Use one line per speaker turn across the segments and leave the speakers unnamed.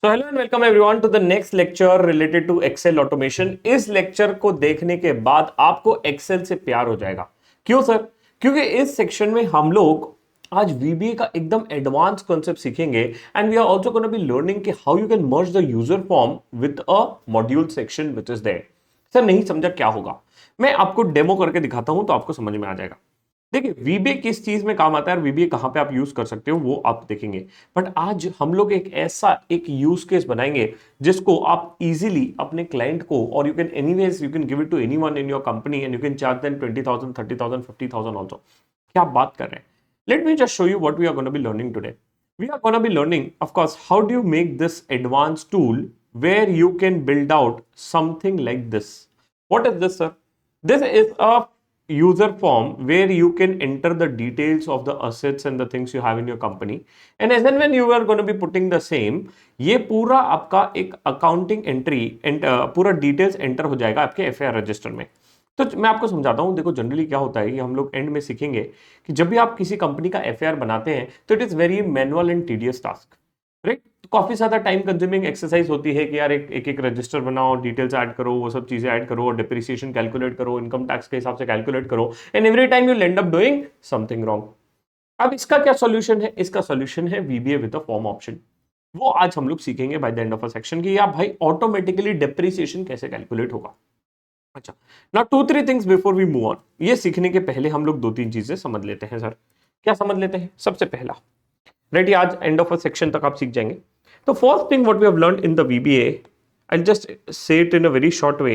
तो hello and welcome everyone to the next lecture related to Excel automation. इस lecture को देखने के बाद आपको एक्सेल से प्यार हो जाएगा। क्यों सर? क्योंकि इस सेक्शन में हम लोग आज वीबीए का एकदम एडवांस कॉन्सेप्ट सीखेंगे and we are also gonna be learning कि how you can merge the user form with a module section which is there. Sir नहीं समझा क्या होगा? मैं आपको डेमो करके दिखाता हूं तो आपको समझ में आ जाएगा। देखिए वीबीए किस चीज में काम आता है और वीबीए कहां पे आप यूज कर सकते हो वो आप देखेंगे। बट आज हम लोग एक यूज केस बनाएंगे जिसको आप इजीली अपने क्लाइंट को और you can anyways you can give it to anyone in your company and you can charge them 20,000 30,000 50,000 also. क्या आप बात कर रहे हैं? Let me just show you what we are gonna be learning today. We are going to be learning, of course, how do you make this advanced tool where you can build out something like this. What is this, sir? This is a user form where you can enter the details of the assets and the things you have in your company. And as and when you are going to be putting the same, ये पूरा आपका एक accounting entry पूरा details enter हो जाएगा आपके FIR register में। तो मैं आपको समझाता हूं। देखो जनरली क्या होता है कि हम लोग एंड में सीखेंगे कि जब भी आप किसी कंपनी का एफआईआर बनाते हैं तो it is very manual and tedious task, right? तो काफी ज्यादा टाइम कंज्यूमिंग एक्सरसाइज होती है कि यार एक रजिस्टर बनाओ, डिटेल्स ऐड करो, वो सब चीजें ऐड करो और डिप्रिसिएशन कैलकुलेट करो, इनकम टैक्स के हिसाब से कैलकुलेट करो and every time you and up doing something wrong. अब इसका क्या सॉल्यूशन है? इसका सॉल्यूशन है VBA with a form option. वो आज हम लोग सीखेंगे by the end of a section कि यार भाई ऑटोमेटिकली डिप्रिसिएशन कैसे कैलकुलेट होगा। अच्छा, ना 2-3 things before we move on. ये सीखने के पहले हम लोग 2-3 चीजें समझ लेते हैं। सर क्या समझ लेते हैं? सबसे पहला, रेडी, आज एंड ऑफ अ सेक्शन तक आप सीख जाएंगे। तो first thing what we have learned in the VBA, I just say it in a very short way,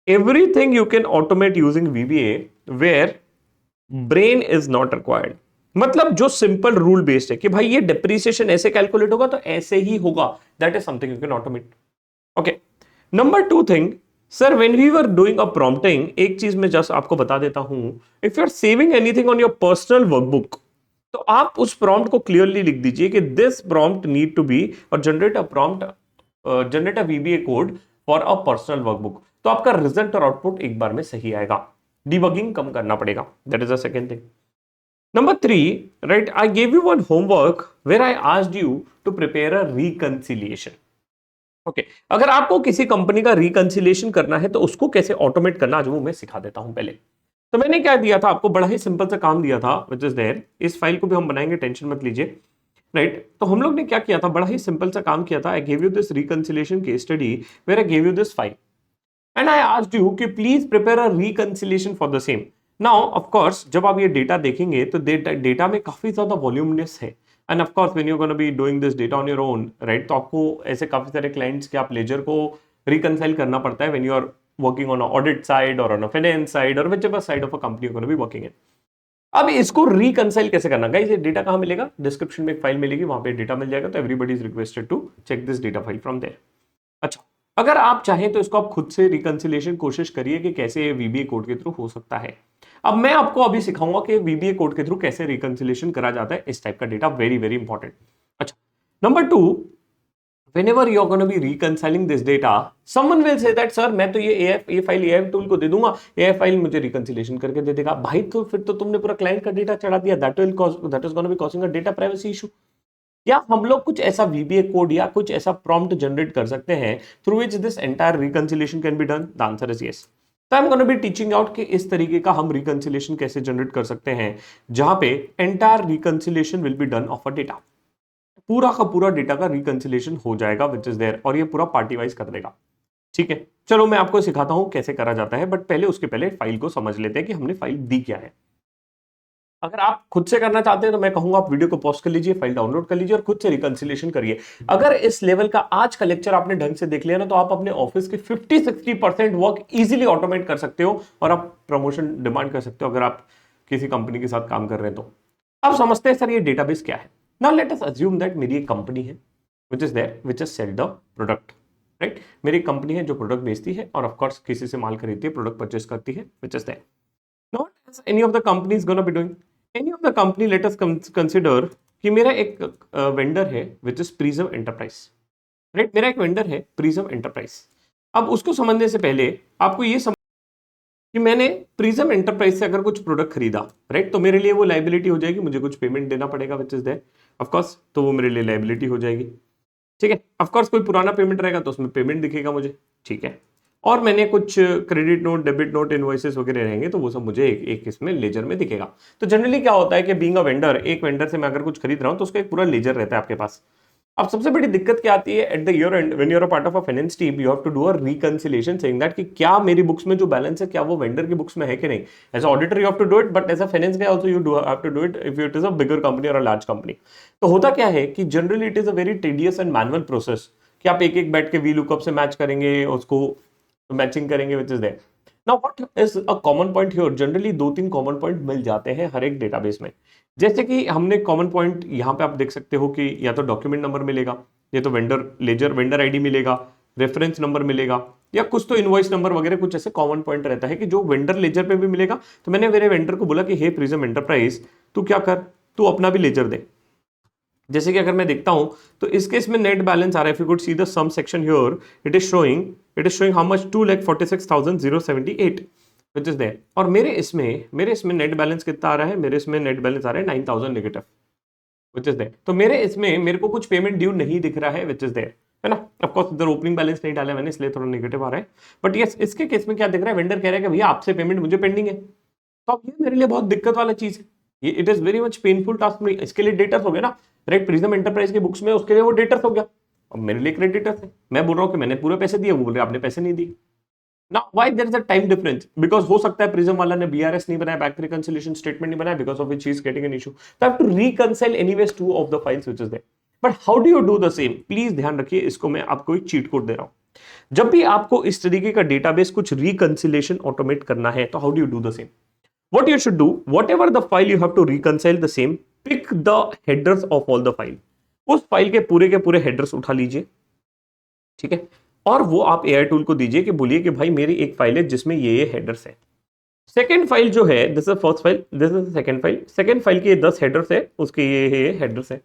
everything you can automate using VBA where brain is not required. मतलब जो simple rule based है कि भाई ये depreciation ऐसे calculate होगा तो ऐसे ही होगा, that is something you can automate. Okay, number 2 thing, sir when we were doing a prompting, एक चीज मैं जस्ट आपको बता देता हूं, if you are saving anything on your personal workbook तो आप उस प्रॉम्प्ट को क्लियरली लिख दीजिए कि this prompt need to be और generate a prompt, generate a VBA code for a personal workbook. तो आपका रिजल्ट और आउटपुट एक बार में सही आएगा, डिबगिंग कम करना पड़ेगा। That is the second thing. Number 3, right, I gave you one homework where I asked you to prepare a reconciliation. Okay, अगर आपको किसी कंपनी का रिकंसिलिएशन करना है तो उसको कैसे ऑटोमेट करना आज वो मैं सिखा देता हूं। पहले तो मैंने क्या दिया था आपको, बड़ा ही सिंपल सा काम दिया था विच इज देयर। इस फाइल को भी हम बनाएंगे, टेंशन मत लीजिए, राइट? तो हम लोग ने क्या किया था, बड़ा ही सिंपल सा काम किया था। I give you this reconciliation case study where I give you this file and I asked you कि please prepare a reconciliation for the same. Now of course जब आप ये डेटा देखेंगे तो डेटा में काफी ज्यादा वॉल्यूमिनस है end of course when you gonna be doing this data on your own, right, तो आपको ऐसे काफी सारे क्लाइंट्स के आप लेजर को रिकंसाइल करना पड़ता है when you are working on audit side और ऑन अ फाइनेंस साइड और whichever side of a company you gonna be working in. अब इसको रिकंसाइल कैसे करना? गाइस ये डेटा कहां मिलेगा? डिस्क्रिप्शन में एक फाइल मिलेगी, वहां पे डेटा मिल जाएगा। तो everybody is requested to check this data file from there. अच्छा, अगर आप चाहें तो इसको आप खुद से रिकंसिलिएशन कोशिश करिए कि कैसे वीबीए कोड के थ्रू हो सकता है। अब मैं आपको अभी सिखाऊंगा कि वीबीए कोड के थ्रू कैसे रिकंसिलिएशन करा जाता है इस टाइप का डेटा। Very very important. अच्छा, number 2, whenever you are going to be reconciling this data, someone will say that sir मैं तो ये फाइल एआई टूल को दे दूंगा, एआई फाइल मुझे रिकंसिलिएशन करके दे देगा। भाई तो फिर तो तुमने पूरा क्लाइंट का डेटा चढ़ा दिया, that is gonna B causing a data privacy issue. या हम लोग कुछ ऐसा वीबीए कोड या कुछ ऐसा प्रॉम्प्ट जनरेट कर सकते हैं through which this entire reconciliation can be done? The answer is yes. तो I am gonna be teaching out कि इस तरीके का हम रिकंसिलिएशन कैसे जनरेट कर सकते हैं जहां पे entire reconciliation will be done of a data. पूरा का पूरा डेटा का रिकंसिलिएशन हो जाएगा विच इज देयर और ये पूरा पार्टी वाइज कर देगा। ठीक है, चलो मैं आपको सिखाता हूं कैसे करा जाता है, बट पहले उसके पहले फाइल को समझ लेते हैं कि हमने फाइल दी क्या है। अगर आप खुद से करना चाहते हैं तो मैं कहूंगा आप वीडियो को पॉज कर लीजिए, फाइल डाउनलोड कर लीजिए और खुद से रिकंसिलिएशन करिए। अगर इस लेवल का आज का लेक्चर आपने ढंग से देख लिया ना तो आप अपने ऑफिस के 50-60% वर्क इजीली ऑटोमेट कर सकते हो और आप प्रमोशन डिमांड कर सकते हो अगर आप किसी कंपनी के साथ काम कर रहे हैं तो। अब समझते हैं सर ये डेटाबेस क्या है। Now let us assume that मेरी एक कंपनी है which is there which is sell the product, right? मेरी कंपनी है जो प्रोडक्ट बेचती है और ऑफ कोर्स किसी से माल खरीदती है, प्रोडक्ट परचेस करती है, which is there. Now, what is any of the company is going to be doing? Any of the company, let us consider कि मेरा एक वेंडर है which is prism enterprise, right? मेरा एक वेंडर है prism enterprise. अब उसको समझने से पहले आपको ये समझ कि मैंने प्रिज्म एंटरप्राइज से अगर कुछ प्रोडक्ट खरीदा, राइट, तो मेरे लिए वो लाइबिलिटी हो जाएगी, मुझे कुछ पेमेंट देना पड़ेगा which is there of course, तो वो मेरे लिए लाइबिलिटी हो जाएगी। ठीक है। ऑफ कोर्स कोई पुराना पेमेंट रहेगा तो उसमें पेमेंट दिखेगा मुझे, ठीक है। और मैंने कुछ credit note, debit note, invoices वगैरह रहेंगे तो वो सब मुझे एक इसमें लेजर में दिखेगा। तो जनरली क्या होता है कि बीइंग अ वेंडर, एक वेंडर से मैं अगर कुछ खरीद रहा हूं तो उसका एक पूरा लेजर रहता है आपके पास। अब सबसे बड़ी दिक्कत क्या आती है, at the year end when you are a part of a finance team, you have to do a reconciliation saying that कि क्या मेरी बुक्स में जो बैलेंस है क्या वो वेंडर की बुक्स में है कि नहीं। As auditor you have to do it, but as a finance guy also you do have to do it if it is a bigger company और अ लार्ज कंपनी। तो होता क्या है कि generally it is a very tedious and manual process कि आप एक एक बैठ के वी लुकअप से मैच करेंगे, उसको मैचिंग करेंगे which is there. Now what is a common point here, generally दो तीन कॉमन पॉइंट मिल जाते हैं हर एक डेटाबेस में। जैसे कि हमने कॉमन पॉइंट यहाँ पे आप देख सकते हो कि या तो डॉक्यूमेंट नंबर मिलेगा, या तो वेंडर लेजर वेंडर आईडी मिलेगा, रेफरेंस नंबर मिलेगा, या कुछ तो इनवॉइस नंबर वगैरह कुछ ऐसे कॉमन पॉइंट रहता है कि जो वेंडर लेजर पे भी मिलेगा। तो मैंने मेरे वेंडर को बोला कि हे प्रिज्म एंटरप्राइज, तू क्या कर, तू अपना भी लेजर दे। जैसे कि अगर मैं देखता हूं तो इस केस में नेट बैलेंस आ रहा है, if you could see the sum section here, it is showing how much 2,46,078 which is there. और मेरे इसमें नेट बैलेंस कितना आ रहा है, मेरे इसमें नेट बैलेंस आ रहा है 9,000 नेगेटिव विच इज देयर। तो मेरे इसमें मेरे को कुछ पेमेंट ड्यू नहीं दिख रहा है विच इज देयर, है ना। ऑफ कोर्स इधर ओपनिंग बैलेंस नहीं डाला मैंने इसलिए थोड़ा नेगेटिव आ रहा है। बट यस, इसके केस में क्या दिख रहा है, वेंडर कह रहा है कि भैया आपसे पेमेंट मुझे पेंडिंग है। तो अब ये मेरे लिए बहुत दिक्कत वाला चीज है, ये it is very much painful task. इसके लिए डेटर्स हो गया ना, राइट। प्रिज्म एंटरप्राइज की बुक्स में उसके लिए वो डेटर्स हो गया, और मेरे लिए क्रेडिटर्स है। मैं बोल रहा हूँ कि मैंने पूरे पैसे दिए, वो बोल रहे आपने पैसे नहीं दिए। Now why there is a time difference, because हो सकता है प्रिज्म वाला ने बीआरएस नहीं बनाया, बैंक रिकंसिलिएशन स्टेटमेंट नहीं बनाया, because of which he is getting an issue. तो I have to reconcile anyways two of the files which is there. But how do you do the same, please ध्यान रखिए, इसको मैं आपको एक cheat code दे रहा हूं। जब भी आपको इस तरीके का डेटाबेस कुछ रिकंसिलिएशन ऑटोमेट करना है तो how do you do the same. What you should do, whatever the file you have to reconcile the same, pick the headers of all the file. उस फाइल के पूरे हेडर्स उठा लीजिए, ठीक है। और वो आप एआई टूल को दीजिए कि बोलिए कि भाई मेरी एक फाइल है जिसमें ये हेडर्स है। सेकेंड फाइल जो है, this is first file, this is second file. Second file के 10 हेडर्स है, उसके ये हेडर्स है।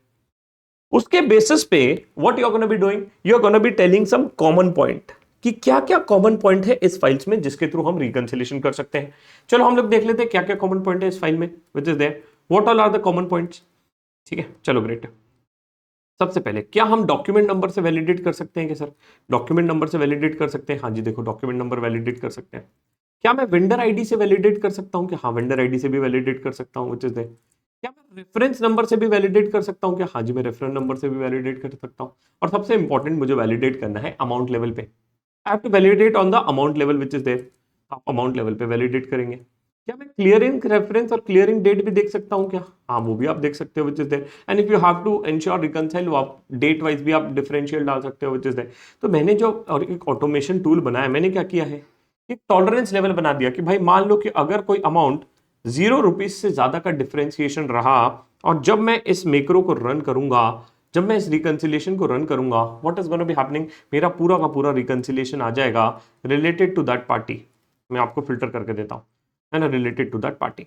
उसके बेसिस पे what you are gonna be doing, you are gonna be telling some common point कि क्या क्या कॉमन पॉइंट है इस फाइल्स में जिसके थ्रू हम रिकंसिलिएशन कर सकते हैं। चलो हम लोग देख लेते हैं क्या क्या कॉमन पॉइंट है इस फाइल में which is there, what all are the common points. ठीक है, चलो ग्रेट। सबसे पहले क्या हम डॉक्यूमेंट नंबर से वैलिडेट कर सकते हैं कि सर डॉक्यूमेंट नंबर से वैलिडेट कर सकते हैं? हाँ जी, देखो डॉक्यूमेंट नंबर वैलिडेट कर सकते हैं। क्या मैं वेंडर आईडी से वैलिडेट कर सकता हूँ? कि हाँ वेंडर आईडी से भी वैलिडेट कर सकता हूँ विच इज देयर। क्या मैं रेफरेंस नंबर से भी वैलिडेट कर सकता हूँ? क्या हाँ जी, मैं रेफरेंस नंबर से भी वैलिडेट कर सकता हूँ। और सबसे इंपॉर्टेंट मुझे वैलिडेट करना है अमाउंट लेवल पे। I have to validate on the amount level which is there. आप अमाउंट लेवल पे वैलिडेट करेंगे। क्या मैं क्लियरिंग रेफरेंस और क्लियरिंग डेट भी देख सकता हूँ? क्या हाँ, वो भी आप देख सकते हो which is there. And if you have to ensure reconcile, आप डेट वाइज भी आप डिफरेंशियल डाल सकते हो विच इज देयर। तो मैंने जो और एक ऑटोमेशन टूल बनाया, मैंने क्या किया है, एक टॉलरेंस लेवल बना दिया कि भाई मान लो कि अगर कोई अमाउंट ₹0 से ज्यादा का डिफरेंशिएशन रहा, और जब मैं इस मैक्रो को रन करूंगा, जब मैं इस रिकंसिलिएशन को रन करूंगा, what is gonna be happening, मेरा पूरा का पूरा रिकंसिलिएशन आ जाएगा रिलेटेड टू दैट पार्टी। मैं आपको फिल्टर करके देता हूं, है ना, रिलेटेड टू दैट पार्टी,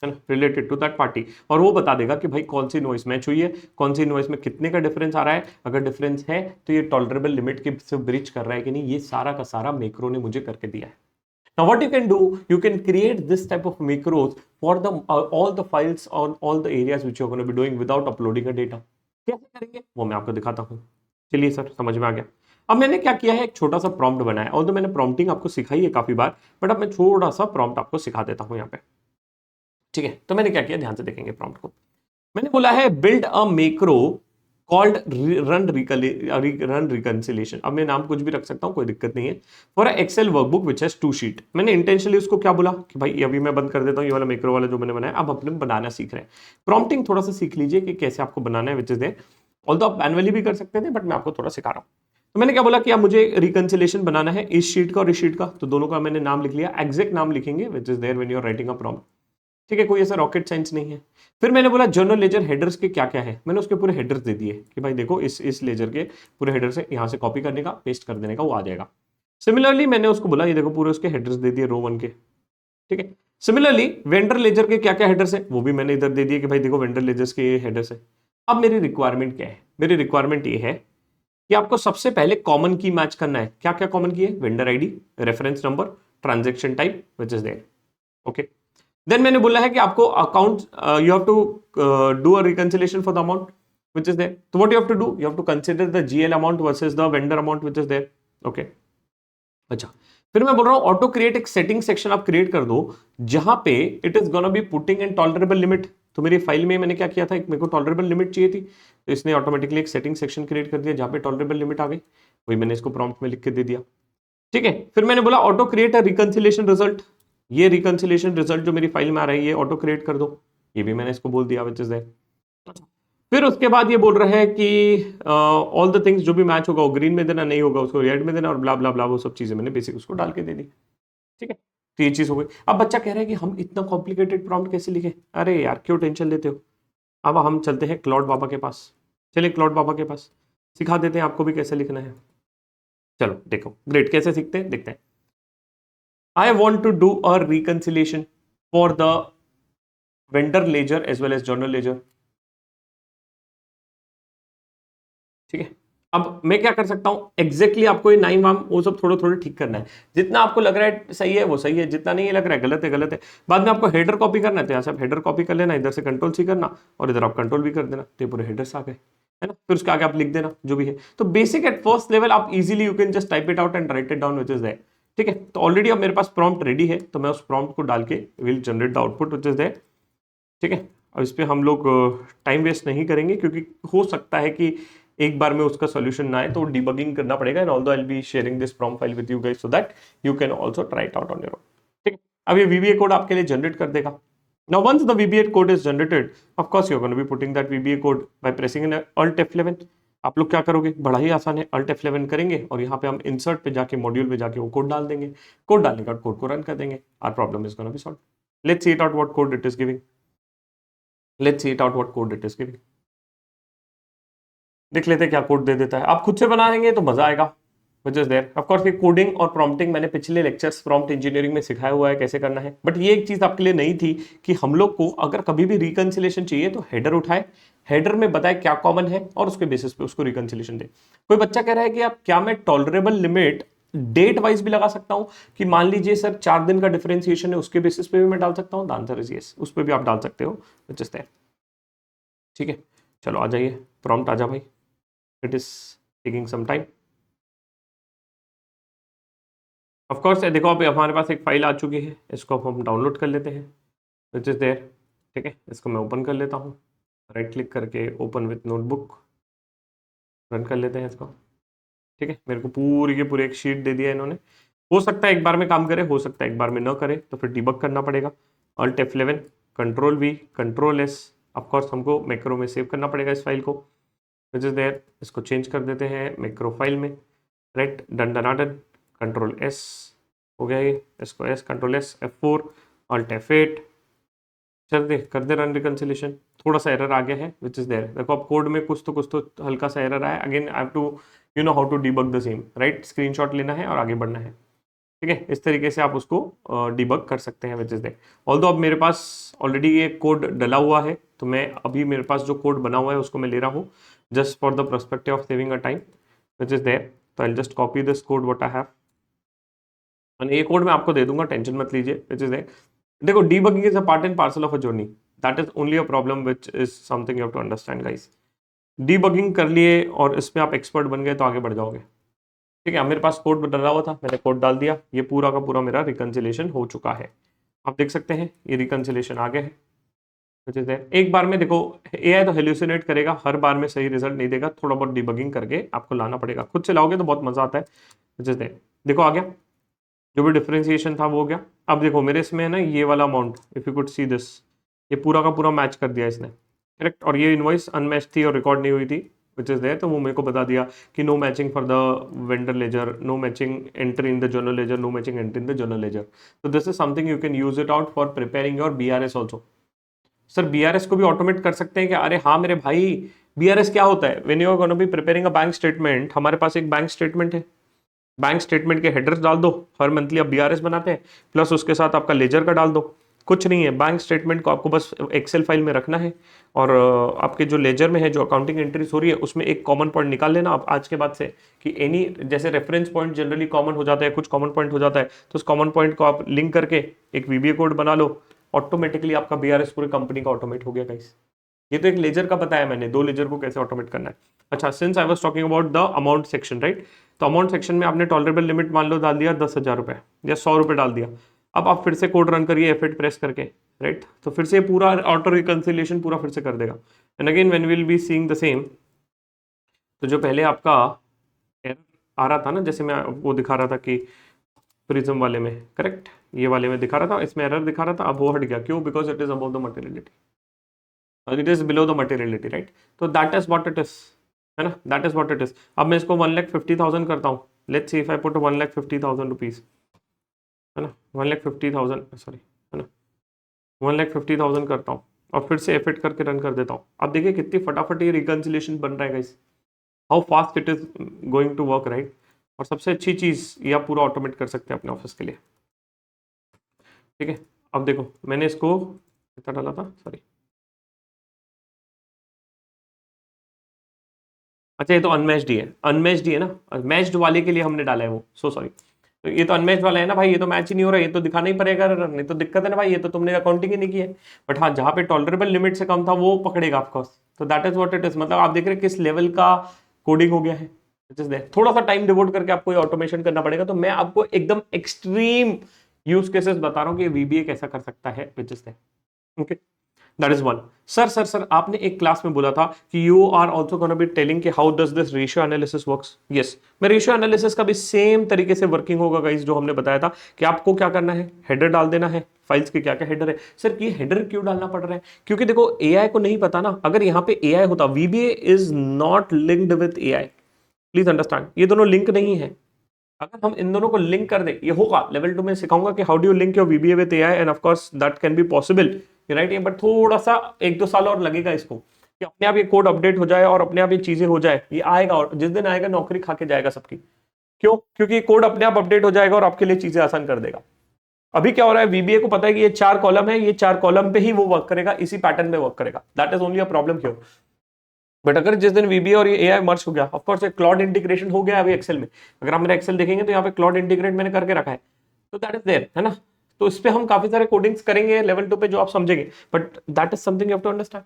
है ना, रिलेटेड टू दैट पार्टी। और वो बता देगा कि भाई कौन सी इनवॉइस मैच हुई है, कौन सी इनवॉइस में कितने का डिफरेंस आ रहा है। अगर डिफरेंस है तो ये टॉलरेबल लिमिट के से ब्रीच कर रहा है कि नहीं, ये सारा का सारा मैक्रो ने मुझे करके दिया है। Now what you can do, you can create this type of macros for the all the files on all the areas which you're going to be doing without uploading a data. कैसे करेंगे वो मैं आपको दिखाता हूँ। चलिए sir, समझ में आ गया। अब मैंने क्या किया है, एक छोटा सा प्रॉम्प्ट बनाया, और तो मैंने प्रॉम्प्टिंग आपको सिखाई है काफी बार, बट अब मैं थोड़ा सा प्रॉम्प्ट आपको सिखा देता हूँ यहाँ पे। ठीक है, तो मैंने क्या किया, ध्यान से देखेंगे प्रॉम्प्ट को। मैंने बोला है build a macro called run reconciliation. अब मैं नाम कुछ भी रख सकता हूं, कोई दिक्कत नहीं है। For Excel workbook which has 2 sheet. मैंने इंटेंशनली उसको क्या बोला कि भाई अभी मैं बंद कर देता हूं ये वाला मैक्रो वाला जो मैंने बनाया, अब अपने बनाना सीख रहे हैं। प्रॉम्प्टिंग थोड़ा सा सीख लीजिए कि कैसे आपको बनाना है विच इज देयर। ऑल्दो आप मैनुअली भी कर सकते थे, बट मैं आपको थोड़ा सिखा रहा हूं। तो मैंने क्या बोला कि अब मुझे रिकंसिलिएशन बनाना है इस शीट का और इस शीट का, तो दोनों का मैंने नाम लिख लिया, एग्जैक्ट नाम लिखेंगे which is there when you are writing a prompt. ठीक है, कोई ऐसा रॉकेट साइंस नहीं है। फिर मैंने बोला जर्नल लेजर हेडर्स के क्या क्या है, मैंने उसके पूरे हेडर्स दे दिए कि भाई देखो इस लेजर के पूरे हेडर से यहाँ से कॉपी करने का, पेस्ट कर देने का, वो आ जाएगा। सिमिलरली मैंने उसको बोला ये देखो पूरे उसके हेडर्स दे दिए रो 1 के। ठीक है, सिमिलरली वेंडर लेजर के क्या क्या हेडर्स है वो भी मैंने इधर दे दिए कि भाई देखो वेंडर लेजर्स के ये हेडर्स है। अब मेरी रिक्वायरमेंट क्या है, मेरी रिक्वायरमेंट ये है कि आपको सबसे पहले कॉमन की मैच करना है। क्या क्या कॉमन की है, vendor ID, reference number, transaction type which is there. Okay, then मैंने बोला है कि आपको account you have to do a reconciliation for the amount. which is there. So what you have to do, you have to consider the GL amount versus the vendor amount which is there. Okay. अच्छा, फिर मैं बोल रहा हूं auto create एक setting section आप create कर दो जहां पे it is gonna be putting in tolerable limit. तो मेरी फाइल में मैंने क्या किया था, एक मेरे को टॉलरेबल लिमिट चाहिए थी, तो इसने ऑटोमेटिकली एक सेटिंग सेक्शन क्रिएट कर दिया जहां पे टॉलरेबल लिमिट आ गई, वही मैंने इसको प्रॉम्प्ट में लिख के दे दिया। ठीक है, फिर मैंने बोला auto create a reconciliation result, ये रिकंसिलेशन रिजल्ट जो मेरी फाइल में आ रही है ऑटो क्रिएट कर दो, ये भी मैंने इसको बोल दिया विच इज देयर। फिर उसके बाद ये बोल रहा है कि ऑल द थिंग्स जो भी मैच होगा वो ग्रीन में देना, नहीं होगा उसको रेड में देना, और ब्ला ब्ला ब्ला वो सब चीजें मैंने बेसिक उसको डाल के दे दी। ठीक है, तो ये चीज हो गई। अब बच्चा कह रहा है कि हम इतना कॉम्प्लिकेटेड प्रॉम्प्ट कैसे लिखे, अरे यार क्यों टेंशन लेते हो, अब हम चलते हैं क्लाउड बाबा के पास। चलिए क्लाउड बाबा के पास सिखा देते हैं आपको भी कैसे लिखना है। चलो देखो, ग्रेट, कैसे सीखते हैं देखते हैं। I want to do a reconciliation for the vendor ledger as well as journal ledger. ठीक है, अब मैं क्या कर सकता हूं, एग्जैक्टली आपको ये नाइम वाम वो सब थोड़े थोड़े ठीक करना है, जितना आपको लग रहा है सही है वो सही है, जितना नहीं लग रहा है गलत है गलत है। बाद में आपको हेडर कॉपी करना है तो यहाँ से आप हेडर कॉपी कर लेना, इधर से कंट्रोल सी करना और इधर आप कंट्रोल भी कर देना, तो ये पूरे हेडर्स आ गए, है ना। फिर उसके आगे आप लिख देना जो भी है। तो बेसिक एट फर्स्ट लेवल आप easily you can just type it out and write it down which is there. ठीक है, तो ऑलरेडी अब मेरे पास प्रॉम्प्ट रेडी है, तो मैं उस प्रॉम्प्ट को डाल के will generate the output which is there. ठीक है, अब इस पर हम लोग टाइम वेस्ट नहीं करेंगे क्योंकि हो सकता है कि एक बार में उसका सॉल्यूशन ना आए तो डिबगिंग करना पड़ेगा, and although I will be sharing this prompt file with you guys so that you can also try it out on your own. ठीक है, अब ये VBA कोड आपके लिए जनरेट कर देगा। Now once the VBA code is generated, of course you are gonna be putting that VBA code by pressing in Alt F11। आप लोग क्या करोगे, बड़ा ही आसान है, Alt F11 करेंगे और यहाँ पे हम इंसर्ट पे जाके मॉड्यूल पे जाके वो कोड डाल देंगे, कोड डालने के बाद कोड को रन कर देंगे, our problem is gonna be solve. Let's see it out what code it is giving, let's see it out what code it is giving. देख लेते हैं क्या कोड दे देता है। आप खुद से बनाएंगे तो मजा आएगा which is there. Of course ये कोडिंग और प्रॉम्प्टिंग मैंने पिछले लेक्चर्स प्रॉम्प्ट इंजीनियरिंग में सिखाया हुआ है कैसे करना है, बट ये एक चीज आपके लिए नहीं थी कि हम लोग को अगर कभी भी रिकंसिलेशन चाहिए तो हेडर उठाए, हेडर में बताए क्या कॉमन है और उसके बेसिस पे उसको रिकंसिलेशन दे। कोई बच्चा कह रहा है कि आप क्या मैं टॉलरेबल लिमिट डेट वाइज भी लगा सकता हूं, कि मान लीजिए सर 4 दिन का डिफरेंशिएशन है उसके बेसिस पे भी मैं डाल सकता हूं। द आंसर इज यस, उस पर भी आप डाल सकते हो विच इज देयर। ठीक है, चलो आ जाइए, प्रॉम्प्ट आ जा भाई, it is taking some time. Of course देखो अब हमारे पास एक फाइल आ चुकी है, इसको अब हम डाउनलोड कर लेते हैं विच इज देयर। ठीक है, इसको मैं ओपन कर लेता हूँ, राइट क्लिक करके ओपन विथ नोटबुक, रन कर लेते हैं इसको। ठीक है, मेरे को पूरी के पूरे एक शीट दे दिया इन्होंने, हो सकता है एक बार में काम करे, हो सकता है एक बार में न करे, तो फिर डिबग करना पड़ेगा। Alt F11 Control V Control S, of course हमको मैक्रो में सेव करना पड़ेगा इस फाइल को विच इज देयर। इसको चेंज कर देते हैं मैक्रो फाइल में, राइट, डन डनाडन, कंट्रोल S हो गया ये, इसको S control S F4 Alt F8, चल दे कर दे रन रिकंसिलेशन। थोड़ा सा एरर आ गया है विच इज देयर, देखो अब कोड में कुछ तो हल्का सा एरर आया, again I have to you know how to debug the same, right, screenshot लेना है और आगे बढ़ना है। ठीक है, इस तरीके से आप उसको डिबग कर सकते हैं विच इज देयर। ऑल्दो अब मेरे पास ऑलरेडी ये कोड डला हुआ है, तो मैं अभी मेरे पास जो कोड बना हुआ है उसको मैं ले रहा हूँ just for the perspective of saving a time which is there. तो I just copy this code what I have, और ये कोड मैं आपको दे दूंगा, टेंशन मत लीजिए विच इज देयर। देखो debugging is a part and parcel of a journey, that is only a problem which is something you have to understand guys। debugging कर लिए और इसमें आप एक्सपर्ट बन गए तो आगे बढ़ जाओगे। ठीक है, मेरे पास कोड डला हुआ था, मैंने कोड डाल दिया, ये पूरा का पूरा मेरा रिकंसिलेशन हो चुका है। आप देख सकते हैं ये रिकंसिलेशन आ गया है which is there। एक बार में देखो AI तो हेल्यूसिनेट करेगा, हर बार में सही रिजल्ट नहीं देगा, थोड़ा बहुत डिबगिंग करके आपको लाना पड़ेगा, खुद से लाओगे तो बहुत मजा आता है which is there। देखो आ गया, जो भी डिफरेंशिएशन था वो हो गया। अब देखो मेरे इसमें है ना ये वाला amount, if you could see this, ये पूरा का पूरा मैच कर दिया इसने, करेक्ट, और ये इनवॉइस अनमैच थी और रिकॉर्ड नहीं हुई थी विच इज देयर, तो वो मेरे को बता दिया कि no matching for the vendor ledger, no matching entry in the journal ledger, no matching entry in the journal ledger. तो this is something you can use it out for preparing your BRS also. Sir BRS को भी automate कर सकते हैं क्या? अरे हाँ मेरे भाई, BRS क्या होता है, when you are gonna be preparing a bank statement, हमारे पास एक बैंक स्टेटमेंट है, बैंक स्टेटमेंट के हेडर्स डाल दो, हर मंथली आप BRS बनाते हैं, प्लस उसके साथ आपका लेजर का डाल दो, कुछ नहीं है, बैंक स्टेटमेंट को आपको बस एक्सेल फाइल में रखना है, और आपके जो लेजर में है जो अकाउंटिंग एंट्रीज हो रही है उसमें एक कॉमन पॉइंट निकाल लेना आप आज के बाद से, कि एनी जैसे रेफरेंस पॉइंट जनरली कॉमन हो जाता है, कुछ कॉमन पॉइंट हो जाता है, तो उस कॉमन पॉइंट को आप लिंक करके एक VBA कोड बना लो, ऑटोमेटिकली आपका BRS पूरी कंपनी का ऑटोमेट हो गया गाइस। ये तो एक लेजर का बताया मैंने, 2 लेजर को कैसे ऑटोमेट करना है। अच्छा, since I was talking about the amount section, right, तो अमाउंट सेक्शन में आपने टॉलरेबल लिमिट मान लो डाल दिया 10,000 रुपए या 100 रुपए डाल दिया। अब आप फिर से कोड रन करिए F8 प्रेस करके, राइट, तो फिर से पूरा ऑटो रिकंसिलिएशन पूरा फिर से कर देगा। And again when will be seeing the same, तो जो पहले आपका एरर आ रहा था ना, जैसे मैं वो दिखा रहा था कि प्रिज्म वाले में, करेक्ट, ये वाले में दिखा रहा था, इसमें एरर दिखा रहा था, अब वो हट गया। क्यों? Because it is about the materiality, it is below the materiality, right. तो that is what it is, है ना, that is what it is. अब मैं इसको 1,50,000 करता हूँ। Let's see if I put 1,50,000 rupees, है ना, 1,50,000 सॉरी, है ना, 1,50,000 करता हूँ और फिर से एफिट करके रन कर देता हूँ। अब देखिए कितनी फटाफट ये रिकंसिलेशन बन रहा है guys, how fast it is going to work, right. और सबसे अच्छी चीज ये आप पूरा ऑटोमेट कर सकते हैं अपने ऑफिस के लिए, ठीक है। अब देखो मैंने इसको कितना डाला था, सॉरी, अच्छा ये तो अनमैच्ड ही है, अनमैच्ड ही है ना, मैच्ड वाले के लिए हमने डाला है वो, सो सॉरी। तो ये तो अनमैच्ड वाला है ना भाई, ये तो मैच ही नहीं हो रहा है, ये तो दिखाना ही पड़ेगा, नहीं तो दिक्कत है ना भाई, ये तो तुमने अकाउंटिंग ही नहीं की है। बट हाँ, जहाँ पे टॉलरेबल लिमिट से कम था वो पकड़ेगा ऑफकोर्स। तो that is what it is, मतलब आप देख रहे हैं किस लेवल का कोडिंग हो गया है। थोड़ा सा टाइम डिवोट करके आपको ये ऑटोमेशन करना पड़ेगा। तो मैं आपको एकदम एक्सट्रीम यूज केसेस बता रहा हूँ कि वीबीए कैसा कर सकता है, which is okay, that is one. Sir आपने एक क्लास में बोला था कि you are also gonna be telling कि how does this ratio analysis works. Yes, मैं रेशियो एनालिसिस का भी सेम तरीके से वर्किंग होगा गाइस, जो हमने बताया था कि आपको क्या करना है, हेडर डाल देना है, फाइल्स के क्या क्या हेडर है। सर ये हेडर क्यों डालना पड़ रहा है? क्योंकि देखो एआई को नहीं पता ना, अगर यहाँ पे एआई होता, VBA is not linked with AI, please understand, ये दोनों लिंक नहीं है। अगर हम इन दोनों को लिंक कर दे, ये होगा लेवल 2 में सिखाऊंगा कि how do you link your VBA with AI, end of course that can be possible, right. ये बट थोड़ा सा 1-2 साल और लगेगा इसको कि अपने आप ये कोड अपडेट हो जाए और अपने आप ये चीजें हो जाए। ये आएगा और जिस दिन आएगा नौकरी खा के जाएगा सबकी। क्यों? क्योंकि कोड अपने आप अपडेट हो जाएगा और आपके लिए चीजें आसान कर देगा। अभी क्या हो रहा है, वीबीए को पता है कि ये 4 कॉलम है, ये 4 कॉलम पे ही वो वर्क करेगा, इसी पैटर्न में वर्क करेगा। That is only a problem here. But अगर जिस दिन वीबीए और ये एआई मर्ज हो गया, ऑफ कोर्स क्लाउड इंटीग्रेशन हो गया अभी एक्सेल में, अगर आप मेरा एक्सेल देखेंगे तो यहाँ पे क्लाउड इंटीग्रेट मैंने करके रखा है, तो दैट इज देयर, है ना। तो इस पे हम काफी सारे कोडिंग्स करेंगे लेवल 2 पे जो आप समझेंगे, but that is something you have to understand.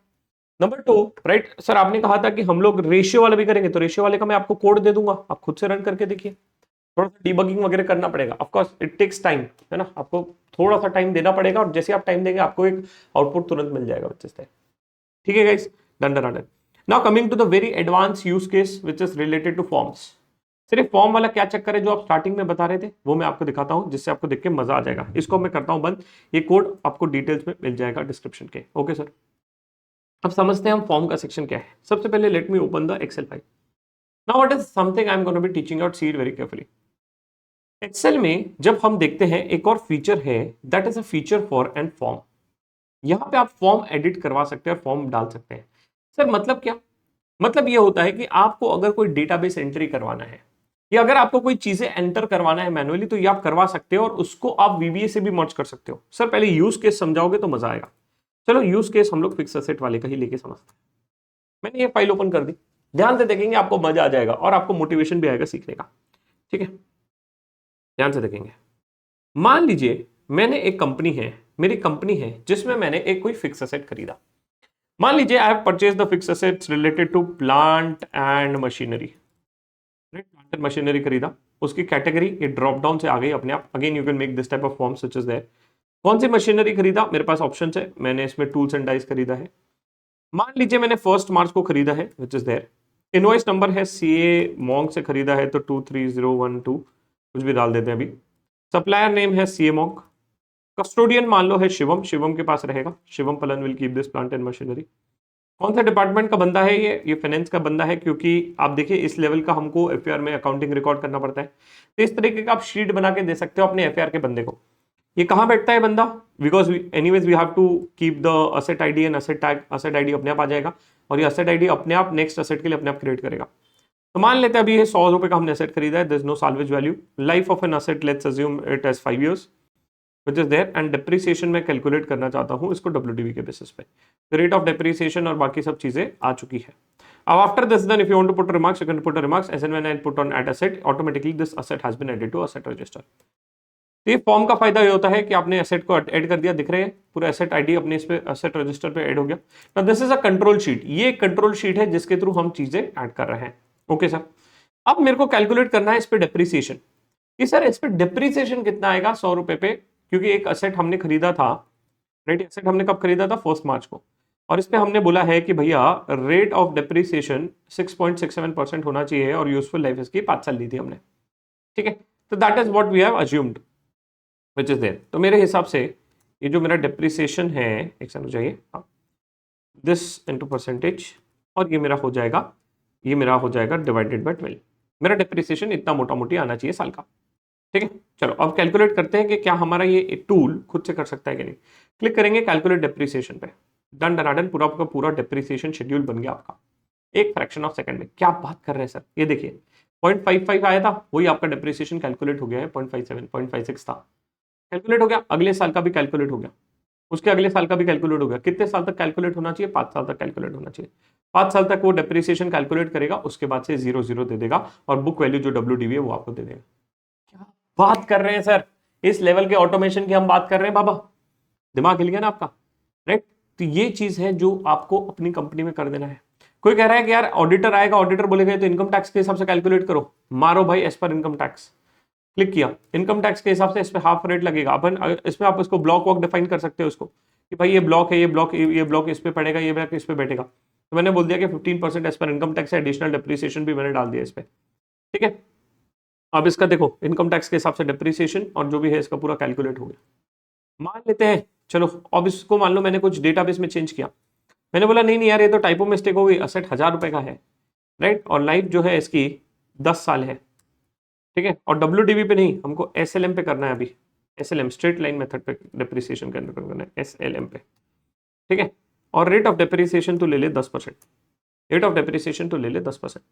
Number 2, right, sir आपने कहा था कि हम लोग रेशियो वाला भी करेंगे, तो रेशियो वाले का मैं आपको कोड दे दूंगा, आप खुद से रन करके देखिए। थोड़ा सा डीबगिंग वगैरह करना पड़ेगा, of course it takes time, है ना, आपको थोड़ा सा टाइम देना पड़ेगा, और जैसे आप टाइम देंगे आपको एक आउटपुट तुरंत मिल जाएगा बच्चे से। ठीक है guys, done done done. Now coming to the very advance use case which is related to forms. सिर्फ फॉर्म वाला क्या चक्कर है जो आप स्टार्टिंग में बता रहे थे, वो मैं आपको दिखाता हूं, जिससे आपको देख के मजा आ जाएगा। इसको मैं करता हूं बंद, ये कोड आपको डिटेल्स में मिल जाएगा डिस्क्रिप्शन के। ओके सर, अब समझते हैं हम फॉर्म का सेक्शन क्या है। सबसे पहले let me open the Excel file. Now what is something I am gonna be teaching out, see it very carefully. Excel में जब हम देखते हैं एक और फीचर है, that is a feature for and form. यहां पे आप फॉर्म एडिट करवा सकते हैं और फॉर्म डाल सकते हैं। सर मतलब क्या? मतलब ये होता है कि आपको अगर कोई डेटाबेस एंट्री करवाना है, या अगर आपको कोई चीजें एंटर करवाना है मैनुअली, तो ये आप करवा सकते हो और उसको आप वीबीए से भी मर्ज कर सकते हो। सर पहले यूज केस समझाओगे तो मजा आएगा। चलो यूज केस हम लोग फिक्स एसेट वाले का ही लेके समझते हैं। मैंने ये फाइल ओपन कर दी, ध्यान से देखेंगे आपको मजा आ जाएगा और आपको मोटिवेशन भी आएगा सीखने का। ठीक है, ध्यान से देखेंगे। मान लीजिए मैंने एक कंपनी है, मेरी कंपनी है जिसमें मैंने एक कोई फिक्स एसेट खरीदा। मान लीजिए I have purchase the fix assets related to plant and machinery, plant and machinery खरीदा। उसकी कैटेगरी ये ड्रॉप डाउन से आ गई अपने आप। Again you can make this type of form such is there. कौन सी मशीनरी खरीदा, मेरे पास ऑप्शन है, मैंने इसमें टूल्स एंड डाइस खरीदा है। मान लीजिए मैंने 1 मार्च को खरीदा है, which is there. Invoice number है सीए मॉन्ग से खरीदा है, तो 23012 कुछ भी डाल देते हैं अभी। सप्लायर नेम है सीए मॉन्ग। कस्टोडियन मान लो है शिवम, शिवम के पास रहेगा, Shivam Palan will keep this plant and machinery. कौन सा डिपार्टमेंट का बंदा है ये फाइनेंस का बंदा है, क्योंकि आप देखिए इस लेवल का हमको एफएआर में अकाउंटिंग रिकॉर्ड करना पड़ता है। तो इस तरीके का आप शीट बना के दे सकते हो अपने एफएआर के बंदे को। ये कहाँ बैठता है बंदा, because anyways we have to keep the asset ID and asset tag. Asset ID अपने आप आ जाएगा और ये असेट आईडी अपने आप नेक्स्ट असेट के लिए अपने आप क्रिएट करेगा। तो मान लेते हैं अभी ये 100 रुपए का हमने असेट खरीदा है, there is no salvage value. Life of an asset let's assume it as 5 years which is there, and depreciation में कैलकुलेट करना चाहता हूं इसको WDV के बेसिस पे। रेट ऑफ डिप्रिसिएशन और बाकी सब चीजें आ चुकी है। अब after this then if you want to put remarks, you can put remarks as and when I put on at asset, automatically this asset has been added to asset register. तो ये form का फायदा ये होता है कि आपने asset को ऐड कर दिया, दिख रहे हैं पूरा एसेट आईडी अपने इस पे एसेट रजिस्टर पे ऐड हो गया। Now this is a control sheet, ये कंट्रोल शीट है जिसके थ्रू हम चीजें ऐड कर रहे हैं। ओके सर, अब मेरे को कैलकुलेट करना है इस पे डेप्रीसिएशन कि सर इस पे डेप्रीसिएशन कितना आएगा 100 रुपए पे, क्योंकि एक एसेट हमने खरीदा था, राइट। एसेट हमने कब खरीदा था? 1 मार्च को, और इस पे हमने बोला है कि भैया रेट ऑफ डेप्रीसिएशन 6.67% होना चाहिए और यूजफुल लाइफ इसकी 5 साल ली थी हमने, ठीक है। तो that is what we have assumed which is there. तो मेरे हिसाब से ये जो मेरा डेप्रीसिएशन है, एक सेकंड हो जाइए, दिस इनटू परसेंटेज, और ये मेरा हो जाएगा डिवाइडेड बाय 12। मेरा डेप्रीसिएशन इतना मोटा मोटी आना चाहिए साल का, ठीक है। चलो अब कैलकुलेट करते हैं कि क्या हमारा ये टूल खुद से कर सकता है कि नहीं। क्लिक करेंगे कैलकुलेट डेप्रीसिएशन पे, डन डनाडन, पूरा का पूरा डेप्रीसिएशन शेड्यूल बन गया आपका एक फ्रैक्शन ऑफ सेकंड में। क्या बात कर रहे हैं सर, ये देखिए 0.55 आया था, वही आपका डेप्रीसिएशन कैलकुलेट हो गया है, 0.57 0.56 था, कैलकुलेट हो गया। अगले साल का भी कैलकुलेट हो गया, उसके अगले साल का भी कैलकुलेट हो गया। कितने साल तक कैलकुलेट होना चाहिए? 5 साल तक कैलकुलेट होना चाहिए। 5 साल तक वो डेप्रीसिएशन कैलकुलेट करेगा, उसके बाद से 0 दे देगा और बुक वैल्यू जो WDV है वो आपको दे देगा। क्या बात कर रहे हैं सर, इस लेवल के ऑटोमेशन की हम बात कर रहे हैं बाबा, दिमाग हिल गया ना आपका, राइट। तो ये चीज है जो आपको अपनी कंपनी में कर देना है। कोई कह रहा है कि यार ऑडिटर आएगा, ऑडिटर बोलेगा तो इनकम टैक्स के हिसाब से कैलकुलेट करो, मारो भाई as per income tax. Click किया, इनकम टैक्स के हिसाब से इस पे हाफ रेट लगेगा। अपन इसमें आप इसको ब्लॉक वॉक डिफाइन कर सकते हो उसको कि भाई ये ब्लॉक है, ये ब्लॉक इस पे पड़ेगा, ये ब्लॉक इस पे बैठेगा। तो मैंने बोल दिया कि 15% एज पर इनकम टैक्स है, एडिशनल डेप्रीसिएशन भी मैंने डाल दिया इस पे, ठीक है। अब इसका देखो इनकम टैक्स के हिसाब से डेप्रीसिएशन और जो भी है इसका पूरा कैलकुलेट हो गया। मान लेते हैं, चलो अब इसको मान लो मैंने कुछ डेटाबेस में चेंज किया, मैंने बोला नहीं नहीं यार ये तो टाइपो मिस्टेक हो गई, असेट 1000 रुपए का है, राइट, और लाइफ जो है इसकी 10 साल है, ठीक है। और WDV पे नहीं, हमको SLM पे करना है अभी, SLM स्ट्रेट लाइन मेथड पे डेप्रीसिएशन करना है, SLM पे, ठीक है। और रेट ऑफ डेप्रीसिएशन तो ले ले 10%, रेट ऑफ डेप्रीसिएशन तो ले ले 10%,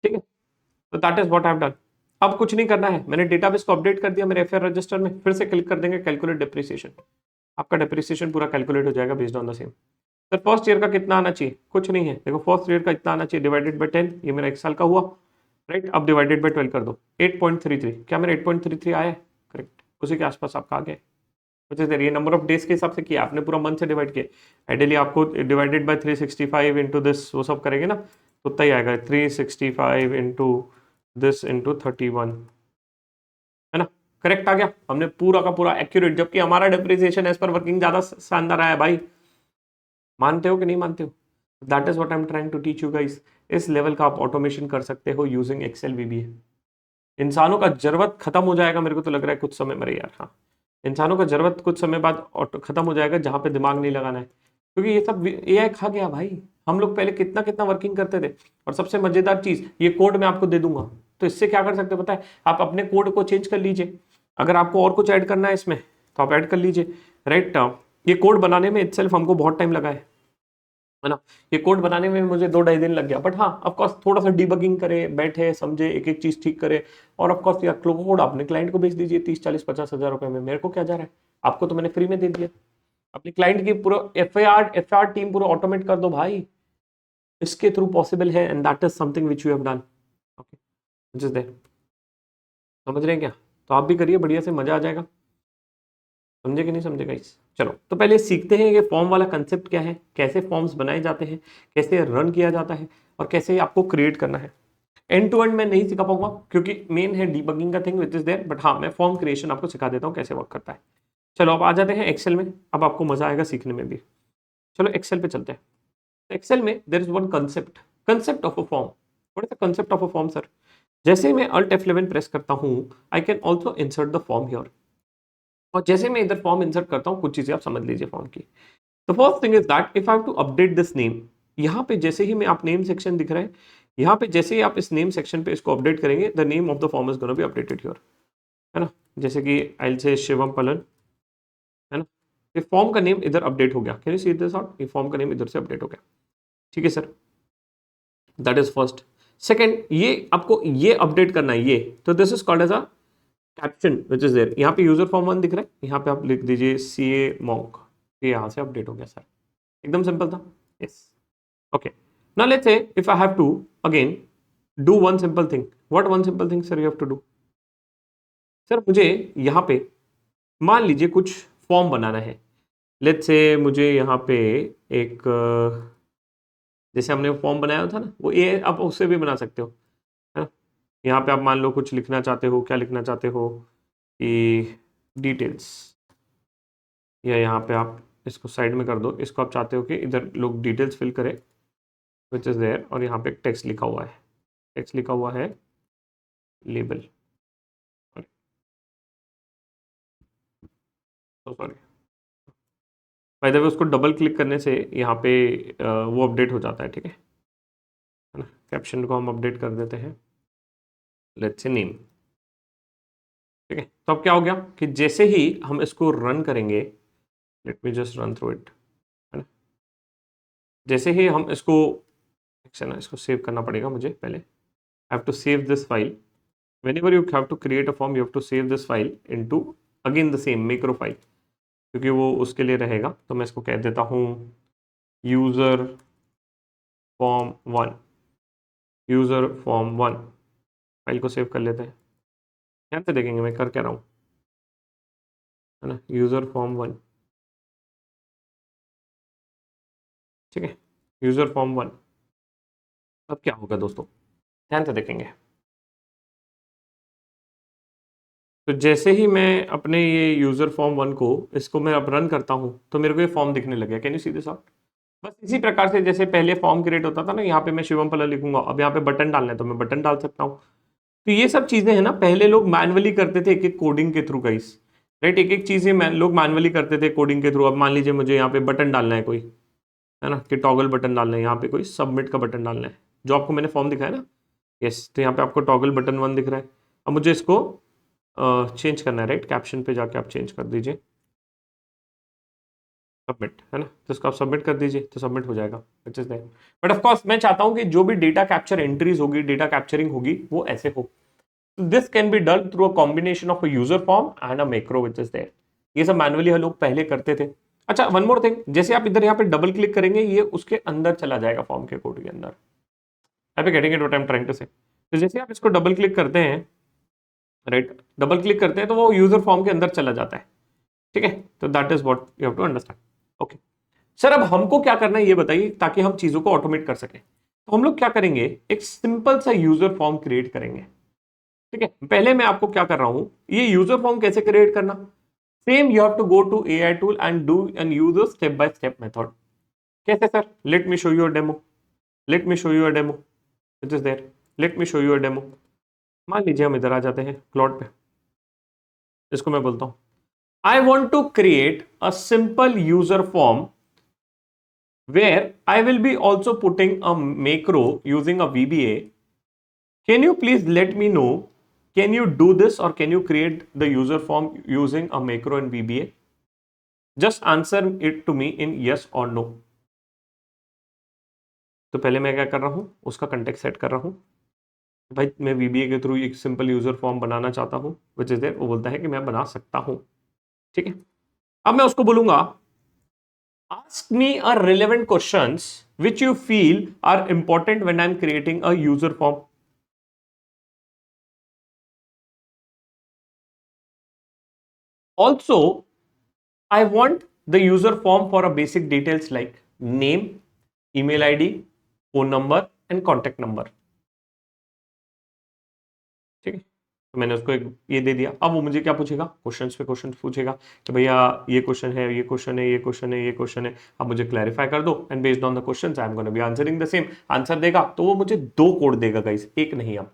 ठीक है। तो that is what I have done. अब कुछ नहीं करना है, मैंने डेटाबेस को अपडेट कर दिया मेरे FAR रजिस्टर में, फिर से क्लिक कर देंगे कैलकुलेट डेप्रीसिएशन, आपका डेप्रीसिएशन पूरा कैलकुलेट हो जाएगा based on the same. Sir first year का कितना आना चाहिए? कुछ नहीं है, देखो फर्स्ट ईयर का इतना आना चाहिए डिवाइडेड बाय 10, ये मेरा 1 साल का हुआ, राइट। अब डिवाइडेड बाय 12 कर दो, 8.33। क्या मेरा 8.33 आया है? करेक्ट, उसी के आसपास आपका आ गया। ये नंबर ऑफ डेज के हिसाब से किया आपने, पूरा मंथ से डिवाइड किया। आइडियली आपको डिवाइडेड बाय 365 इंटू दिस वो सब करेंगे ना, तो उतना ही आएगा, 365 इंटू दिस इंटू 31, है ना। करेक्ट आ गया, हमने पूरा का पूरा एक्यूरेट, जबकि हमारा डेप्रिसिएशन एज पर वर्किंग ज्यादा शानदार आया भाई। मानते हो कि नहीं मानते हो? That is what I am trying to teach you guys. इस लेवल का आप ऑटोमेशन कर सकते हो यूजिंग एक्सेल VBA। इंसानों का जरूरत खत्म हो जाएगा, मेरे को तो लग रहा है कुछ समय में यार, हाँ इंसानों का जरूरत कुछ समय बाद खत्म हो जाएगा, जहां पे दिमाग नहीं लगाना है, क्योंकि ये सब AI खा गया भाई। हम लोग पहले कितना कितना वर्किंग करते थे। और सबसे मजेदार चीज, ये कोड मैं आपको दे दूंगा, तो इससे क्या कर सकते हो पता है, आप अपने कोड को चेंज कर लीजिए। अगर आपको और कुछ ऐड करना है इसमें तो आप ऐड कर लीजिए, राइट। ये कोड बनाने में इटसेल्फ हमको बहुत टाइम लगा है ना। ये कोड बनाने में मुझे 2-2.5 दिन लग गया, बट हाँ ऑफकोर्स थोड़ा सा डिबगिंग करे, बैठे समझे, एक एक चीज ठीक करे। और ऑफकोर्स यार कोड अपने क्लाइंट को बेच दीजिए 30-40-50 हजार रुपए में, मेरे को क्या जा रहा है, आपको तो मैंने फ्री में दे दिया। अपने क्लाइंट की पूरा FAR टीम पूरा ऑटोमेट कर दो भाई, इसके थ्रू पॉसिबल है, and that is something which you have done. Okay, which is there, समझ रहे हैं क्या? तो आप भी करिए, बढ़िया से मजा आ जाएगा। समझे कि नहीं समझे गाइस? चलो तो पहले सीखते हैं ये फॉर्म वाला कंसेप्ट क्या है, कैसे फॉर्म्स बनाए जाते हैं, कैसे रन किया जाता है, और कैसे आपको क्रिएट करना है। एंड टू एंड मैं नहीं सिखा पाऊंगा क्योंकि मेन है डीबगिंग का thing which is there, but हाँ मैं फॉर्म क्रिएशन आपको सिखा देता हूँ कैसे वर्क करता है। चलो अब आ जाते हैं एक्सेल में, अब आपको मजा आएगा सीखने में भी। चलो एक्सेल पे चलते हैं। एक्सेल में there is one concept of a form. What is the concept of a form sir? जैसे मैं Alt F11 प्रेस करता हूँ, I can also insert the form here. और जैसे मैं इधर फॉर्म इंसर्ट करता हूँ, कुछ चीजें आप समझ लीजिए फॉर्म की। The first thing is that if I have to update this name, यहाँ पे जैसे ही मैं आप नेम सेक्शन दिख रहा है, यहाँ पे जैसे ही आप इस नेम सेक्शन पे इसको अपडेट करेंगे, the name of the form is gonna be updated here, है ना। जैसे कि आई विल से शिवम पलन, है ना। ये फॉर्म का नेम इधर अपडेट हो गया, can you see this out, ये फॉर्म का नेम इधर से अपडेट हो गया, ठीक है sir. That is first. Second, ये आपको ये अपडेट करना है ये, तो this is called as a caption which is there. यहाँ पे यूजर फॉर्म 1 दिख रहा है, यहाँ पे आप लिख दीजिए CA मॉन्क, ये यहाँ से अपडेट हो गया सर, एकदम सिंपल था। Yes, okay. Now let's say if I have to again do one simple thing, what one simple thing sir you have to do? Sir मुझे यहाँ पे मान लीजिए कुछ फॉर्म बनाना है। लेट्स से मुझे यहाँ पे एक जैसे हमने फॉर्म बनाया था ना, वो ये आप उससे भी बना सकते हो, है ना। यहाँ पे आप मान लो कुछ लिखना चाहते हो, क्या लिखना चाहते हो कि डिटेल्स, या यहाँ पे आप इसको साइड में कर दो, इसको आप चाहते हो कि इधर लोग डिटेल्स फिल करें विच इज देयर, और यहाँ पे टेक्स्ट लिखा हुआ है, टेक्स्ट लिखा हुआ है label, sorry by the way, उसको डबल क्लिक करने से यहाँ पे वो अपडेट हो जाता है, ठीक है ना। कैप्शन को हम अपडेट कर देते हैं, लेट्स से नेम, ठीक है। तो अब क्या हो गया कि जैसे ही हम इसको रन करेंगे, late me just run through it, है ना। जैसे ही हम इसको एक्शन है, इसको सेव करना पड़ेगा मुझे पहले, I have to save this file, whenever you have to create a form you have to save this file into again the same macro file, क्योंकि वो उसके लिए रहेगा। तो मैं इसको कह देता हूँ user form 1, user form 1 file को सेव कर लेते हैं। ध्यान से देखेंगे मैं कर क्या रहा हूँ, है ना, यूजर फॉर्म 1, ठीक है, यूजर फॉर्म 1। अब क्या होगा दोस्तों, ध्यान से देखेंगे। तो जैसे ही मैं अपने ये यूजर फॉर्म 1 को, इसको मैं अब रन करता हूँ, तो मेरे को ये फॉर्म दिखने लग गया। Can you see this out? बस इसी प्रकार से जैसे पहले फॉर्म क्रिएट होता था ना, यहाँ पे मैं शिवम पल्लव लिखूंगा, अब यहाँ पे बटन डालना है तो मैं बटन डाल सकता हूँ। तो ये सब चीजें हैं ना, पहले लोग मैनुअली करते थे एक एक कोडिंग के थ्रू गाइस, राइट। एक एक चीजें लोग मैनुअली करते थे कोडिंग के थ्रू। अब मान लीजिए मुझे यहाँ पे बटन डालना है कोई, है ना, कि टॉगल बटन डालना है, यहाँ पे कोई सबमिट का बटन डालना है, जो आपको मैंने फॉर्म दिखाया ना, यस। तो यहाँ पे आपको टॉगल बटन 1 दिख रहा है। अब मुझे इसको चेंज करना है, राइट। कैप्शन पे जाके आप चेंज कर दीजिए सबमिट, है ना। तो इसको आप सबमिट कर दीजिए तो सबमिट हो जाएगा, which is that. But of course मैं चाहता हूं कि जो भी डेटा कैप्चर एंट्रीज होगी, डेटा कैप्चरिंग होगी, वो ऐसे हो। This can be done through a combination of a user form and a macro which is there. ये सब मैनुअली हम लोग पहले करते थे। अच्छा, वन मोर थिंग, जैसे आप इधर यहाँ पे डबल क्लिक करेंगे, ये उसके अंदर चला जाएगा, फॉर्म के कोड के अंदर। आप getting it what I am trying to say? तो जैसे आप इसको डबल क्लिक करते हैं, राइट, डबल क्लिक करते हैं तो वो यूजर फॉर्म के अंदर चला जाता है, ठीक है। तो that is what you have to understand. Okay sir, अब हमको क्या करना है ये बताइए, ताकि हम चीजों को ऑटोमेट कर सकें। तो हम लोग क्या करेंगे, एक सिंपल सा यूजर फॉर्म क्रिएट करेंगे, ठीक है। पहले मैं आपको क्या कर रहा हूं, ये यूजर फॉर्म कैसे क्रिएट करना, same you have to go to AI tool and do and use a step by step method. कैसे sir? Let me show you a demo, let me show you a demo which is there, let me show you a demo. मान लीजिए हम इधर आ जाते हैं Claude पे, इसको मैं बोलता हूं I want to create a simple user form where I will be also putting a macro using a VBA. Can you please let me know, can you do this or can you create the user form using a macro in VBA? Just answer it to me in yes or no. तो पहले मैं क्या कर रहा हूं, उसका contact set कर रहा हूं। भाई मैं VBA के थ्रू एक सिंपल यूजर फॉर्म बनाना चाहता हूं, विच इज देयर। वो बोलता है कि मैं बना सकता हूं, ठीक है। अब मैं उसको बोलूंगा ask me a relevant questions which you feel are important when I'm creating a user form. Also, I want the user form for a basic details like name, email ID, phone number and contact number. ठीक है, तो मैंने उसको एक ये दे दिया। अब वो मुझे क्या पूछेगा, क्वेश्चंस पे क्वेश्चन पूछेगा कि भैया ये क्वेश्चन है, ये क्वेश्चन है, ये क्वेश्चन है, ये क्वेश्चन है, अब मुझे क्लैरिफाई कर दो and based on the questions I am gonna be answering the same. Answer देगा तो वो मुझे 2 कोड देगा गाइस, एक नहीं। अब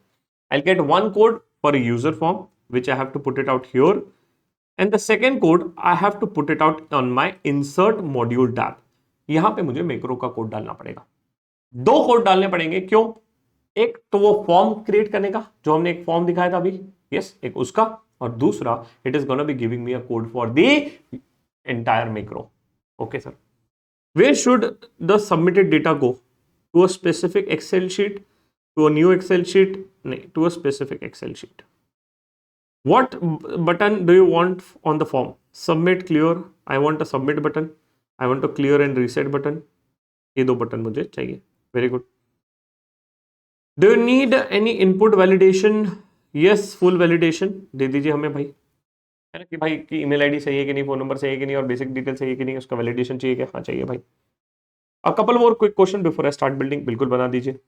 I get 1 code for user form which I have to put it out here, and the second code I have to put it out on my insert module tab. यहां पे मुझे macro का code डालना पड़ेगा। 2 code डालने पड़ेंगे, क्यों? एक तो वो फॉर्म क्रिएट करने का, जो हमने एक फॉर्म दिखाया था अभी, यस, एक उसका, और दूसरा it is gonna be giving me a code for the entire macro. Okay sir, where should the submitted data go, to a specific Excel sheet, to a new Excel sheet, नहीं, to a specific Excel sheet. What button do you want on the form? Submit, clear. I want a submit button. I want a clear and reset button. ये 2 button मुझे चाहिए। Very good. Do you need any input validation? Yes, full validation दे दीजिए हमें भाई। है ना, कि भाई की ईमेल आईडी सही है कि नहीं, फोन नंबर सही है कि नहीं, और बेसिक डिटेल सही है कि नहीं, उसका वैलिडेशन चाहिए क्या, हाँ चाहिए भाई। A couple more quick question before I start building, बिल्कुल बना दीजिए।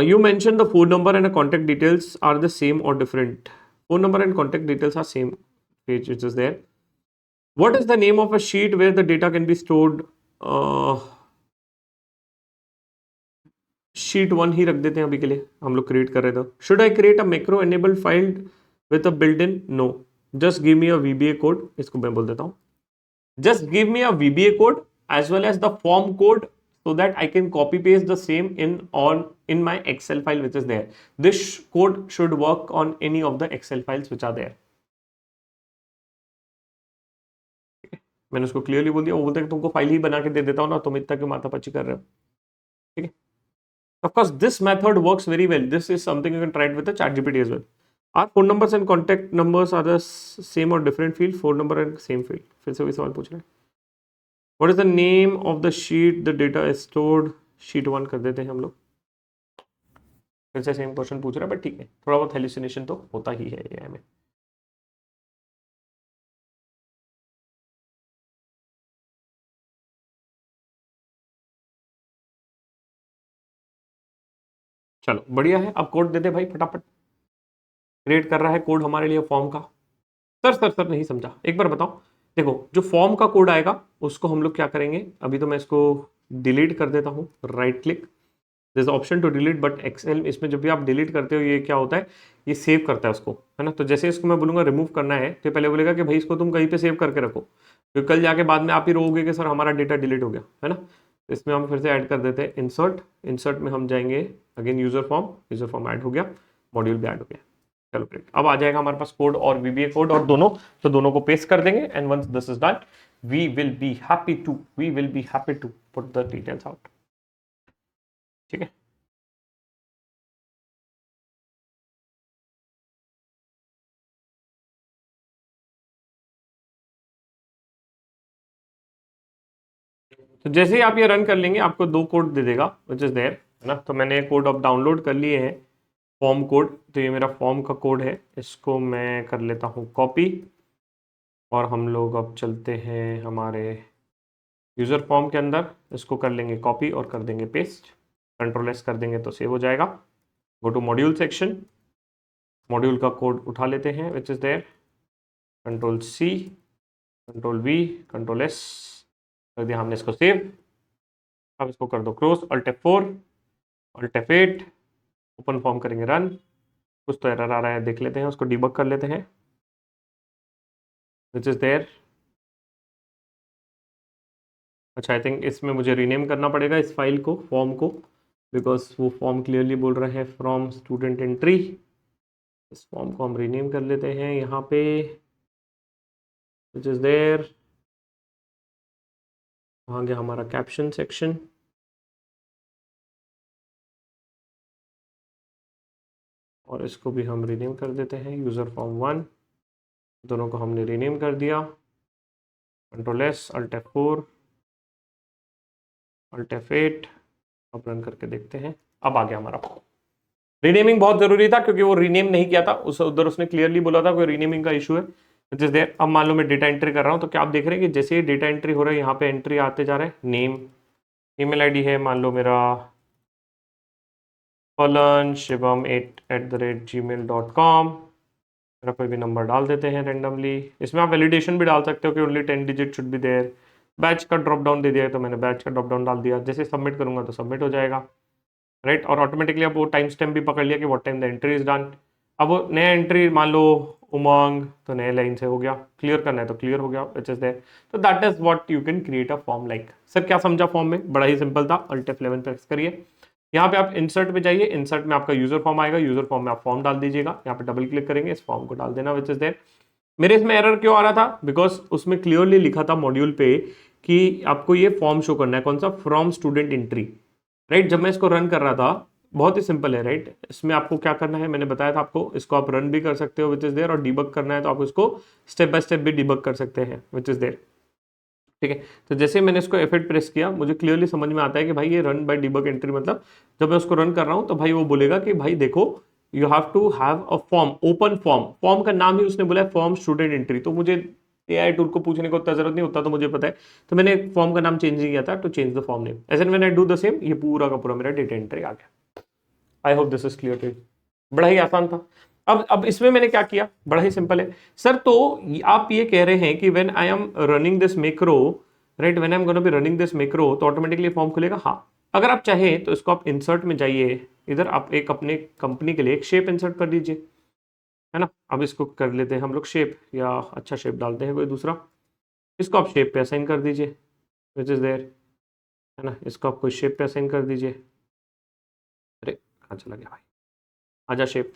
You mentioned the phone number and the contact details are the same or different. Phone number and contact details are same page which is there. What is the name of a sheet where the data can be stored? Sheet one ही रख देते हैं अभी के लिए, हम लोग create कर रहे थे। Should I create a macro enabled file with a built in? No, just give me a VBA code, इसको मैं बोल देता हूँ, just give me a VBA code as well as the form code so that I can copy paste the same in my Excel file which is there. This code should work on any of the Excel files which are there. मैंने उसको clearly बोल दिया, वो बोलता है कि तुमको file ही बना के दे देता हूँ ना, तुम इतना क्यों माथापच्ची कर रहे हो, ठीक है। Of course, this method works very well. This is something you can try it with the ChatGPT as well. Are phone numbers and contact numbers are the same or different field? Phone number and same field. फिर से वही सवाल पूछ रहे हैं। What is the name of the sheet the data is stored? Sheet one कर देते हैं हम लोग। फिर से सेम क्वेश्चन पूछ रहा है, बट ठीक है, थोड़ा बहुत हेलुसिनेशन तो होता ही है एआई में। चलो बढ़िया है, अब कोड दे दे भाई फटाफट। क्रिएट कर रहा है कोड हमारे लिए फॉर्म का। सर नहीं समझा, एक बार बताओ। देखो, जो फॉर्म का कोड आएगा उसको हम लोग क्या करेंगे, अभी तो मैं इसको डिलीट कर देता हूँ, right click, this option to delete, but Excel इसमें जब भी आप डिलीट करते हो ये क्या होता है, ये सेव करता है उसको, है ना। तो जैसे इसको मैं बोलूंगा रिमूव करना है, तो पहले बोलेगा कि भाई इसको तुम कहीं पे सेव करके रखो, क्योंकि कल जाके बाद में आप ही रोगे कि सर हमारा डेटा डिलीट हो गया, है ना। तो इसमें हम फिर से ऐड कर देते हैं इंसर्ट, इंसर्ट में हम जाएंगे अगेन यूजर फॉर्म ऐड हो गया, मॉड्यूल भी ऐड हो गया। चलो ग्रेट, अब आ जाएगा हमारे पास कोड और वीबीए कोड और दोनों, तो दोनों को पेस्ट कर देंगे, and once this is done we will be happy to put the details out, ठीक है। तो जैसे ही आप ये रन कर लेंगे आपको दो कोड दे देगा विच इज देयर, है ना। तो मैंने कोड अब डाउनलोड कर लिए हैं, फॉर्म कोड, तो ये मेरा फॉर्म का कोड है, इसको मैं कर लेता हूँ कॉपी, और हम लोग अब चलते हैं हमारे यूज़र फॉर्म के अंदर, इसको कर लेंगे कॉपी और कर देंगे पेस्ट, कंट्रोल एस कर देंगे तो सेव हो जाएगा। Go to module section, module का कोड उठा लेते हैं which is there, control C, control V, control S कर दिया हमने, इसको सेव। अब इसको कर दो close, alt F4, alt F8, open form करेंगे रन। कुछ तो एरर आ रहा है, देख लेते हैं, उसको डिबग कर लेते हैं विच इज़ देयर। अच्छा, आई थिंक इसमें मुझे रीनेम करना पड़ेगा इस फाइल को, फॉर्म को, बिकॉज वो फॉर्म क्लियरली बोल रहा है फ्रॉम स्टूडेंट एंट्री। इस फॉर्म को हम रीनेम कर लेते हैं यहाँ पे विच इज़ देयर, वहाँ गया हमारा कैप्शन सेक्शन, और इसको भी हम रीनेम कर देते हैं यूज़र फॉर्म 1, दोनों को हमने रीनेम कर दिया, control S, alt F4, alt F8, अब रन करके देखते हैं। अब आ गया हमारा फॉर्म। रीनेमिंग बहुत जरूरी था क्योंकि वो रीनेम नहीं किया था, उस उधर उसने क्लियरली बोला था कोई रीनेमिंग का इशू है विच इज देयर। अब मान लो मैं डेटा एंट्री कर रहा हूँ, तो क्या आप देख रहे हैं कि जैसे ही डेटा एंट्री हो रहा है यहाँ पे एंट्री आते जा रहे हैं, नेम, ईमेल आईडी है मान लो मेरा फलन शिवम 8@gmail.com, मेरा कोई भी नंबर डाल देते हैं रेंडमली। इसमें आप वैलिडेशन भी डाल सकते हो कि only 10 digit should be there. Batch का ड्रॉप डाउन दे दिया है तो मैंने बैच का ड्रॉप डाउन डाल दिया, जैसे सबमिट करूंगा तो सबमिट हो जाएगा, राइट। और ऑटोमेटिकली अब वो टाइम स्टैम्प भी पकड़ लिया कि what time the entry is done. अब वो नया एंट्री मान लो उमंग, तो नए लाइन से हो गया, क्लियर करना है तो क्लियर हो गया विच इज देयर। तो that is what you can create a form like. Sir क्या समझा फॉर्म में, बड़ा ही सिंपल था, अल्ट F11 प्रेस करिए, यहाँ पे आप इंसर्ट पे जाइए, इंसर्ट में आपका यूजर फॉर्म आएगा, यूजर फॉर्म में आप फॉर्म डाल दीजिएगा, यहाँ पे डबल क्लिक करेंगे, इस फॉर्म को डाल देना विच इज देयर। मेरे इसमें एरर क्यों आ रहा था, बिकॉज उसमें क्लियरली लिखा था मॉड्यूल पे कि आपको ये फॉर्म शो करना है, कौन सा, फ्रॉम स्टूडेंट एंट्री, राइट। जब मैं इसको रन कर रहा था, बहुत ही सिंपल है, राइट। इसमें आपको क्या करना है, मैंने बताया था आपको, इसको आप रन भी कर सकते हो विच इज देयर, और डिबग करना है तो आप इसको स्टेप बाय स्टेप भी डिबग कर सकते हैं विच इज देयर, ठीक है। तो जैसे मैंने इसको F8 प्रेस किया, मुझे क्लियरली समझ में आता है कि भाई ये रन बाय डिबग एंट्री, मतलब जब मैं उसको रन कर रहा हूँ तो भाई वो बोलेगा कि भाई देखो you have to have a form, open form. Form का नाम ही उसने बोला है फॉर्म स्टूडेंट एंट्री, तो मुझे एआई टूल को पूछने को उतना जरूरत नहीं होता, तो मुझे पता है, तो मैंने फॉर्म का नाम चेंज नहीं किया था to change the form name. As and when I do the same, ये पूरा का पूरा मेरा डेटा एंट्री आ गया। I hope this is clear to you. बड़ा ही आसान था। अब इसमें मैंने क्या किया, बड़ा ही सिंपल है सर। तो आप ये कह रहे हैं कि when I am running this macro, right, when I am gonna B running this macro, तो ऑटोमेटिकली फॉर्म खुलेगा। हाँ, अगर आप चाहें तो इसको आप इंसर्ट में जाइए, इधर आप एक अपने कंपनी के लिए एक शेप इंसर्ट कर दीजिए, है ना। अब इसको कर लेते हैं हम लोग शेप, या अच्छा शेप डालते हैं कोई दूसरा, इसको आप शेप पे असाइन कर दीजिए, विच इज देयर, है ना। इसको आप कोई शेप पे असाइन कर दीजिए। अरे कहाँ चला गया भाई, आजा शेप,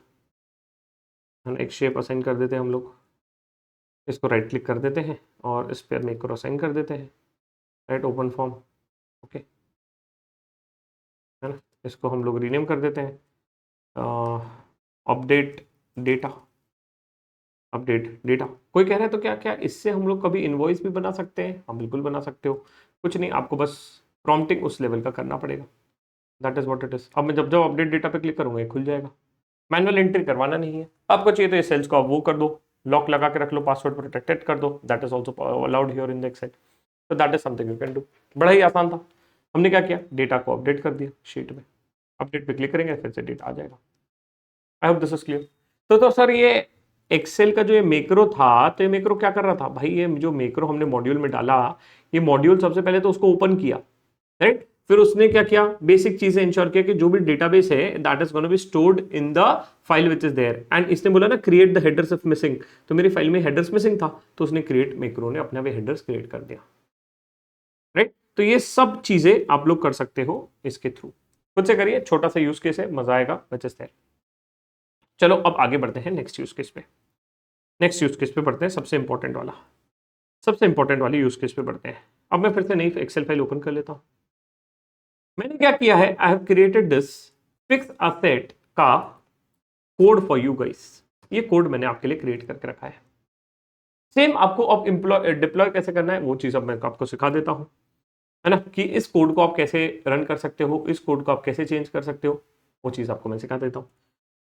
है ना। एक शेप असाइन कर देते हैं हम लोग, इसको राइट क्लिक कर देते हैं और इस पर मैक्रो असाइन कर देते हैं, राइट, ओपन फॉर्म, ओके, है ना। इसको हम लोग रीनेम कर देते हैं अपडेट डेटा, अपडेट डेटा। कोई कह रहा है तो क्या क्या इससे हम लोग कभी इनवॉइस भी बना सकते हैं? हाँ बिल्कुल बना सकते हो, कुछ नहीं, आपको बस प्रॉम्प्टिंग उस लेवल का करना पड़ेगा, that is what it is. अब मैं जब जब अपडेट डेटा पे क्लिक करूंगा ये खुल जाएगा। मैनुअल एंट्री करवाना नहीं है आपको, चाहिए तो ये सेल्स को आप वो कर दो, लॉक लगा के रख लो, पासवर्ड प्रोटेक्टेड कर दो, that is also allowed here in the Excel, तो that is something you can do. बड़ा ही आसान था। हमने क्या किया, डेटा को अपडेट कर दिया शीट में, अपडेट पे क्लिक करेंगे फिर से डेटा आ जाएगा। आई होप दिस इज क्लियर। तो सर ये एक्सेल का जो ये मैक्रो था, तो ये मैक्रो क्या कर रहा था भाई, ये जो मैक्रो हमने मॉड्यूल में डाला, ये मॉड्यूल सबसे पहले तो उसको ओपन किया, राइट। फिर उसने क्या किया, बेसिक चीजें इंश्योर किया कि जो भी डेटाबेस है that is gonna be stored in the file which is there, and इसने बोला ना create the headers if missing, तो मेरी फाइल में हेडर्स मिसिंग था, तो उसने क्रिएट, मैक्रो ने अपने हेडर्स क्रिएट कर दिया, राइट। तो ये सब चीजें आप लोग कर सकते हो इसके थ्रू, खुद से करिए, छोटा सा यूज केस है, मजा आएगा, विच इज देयर। चलो अब आगे बढ़ते हैं नेक्स्ट यूज केस पे। नेक्स्ट यूज केस पे बढ़ते हैं, सबसे इंपॉर्टेंट वाला, सबसे इंपॉर्टेंट वाली यूज केस पे बढ़ते हैं। अब मैं फिर से नई एक्सेल फाइल ओपन कर लेता हूं। मैंने क्या किया है, I have created this fix asset का कोड फॉर यू गाइस। ये कोड मैंने आपके लिए क्रिएट करके रखा है। सेम आपको अब डिप्लॉय कैसे करना है वो चीज अब मैं आपको सिखा देता हूं, है ना, कि इस कोड को आप कैसे रन कर सकते हो, इस कोड को आप कैसे चेंज कर सकते हो, वो चीज आपको मैं सिखा देता हूं।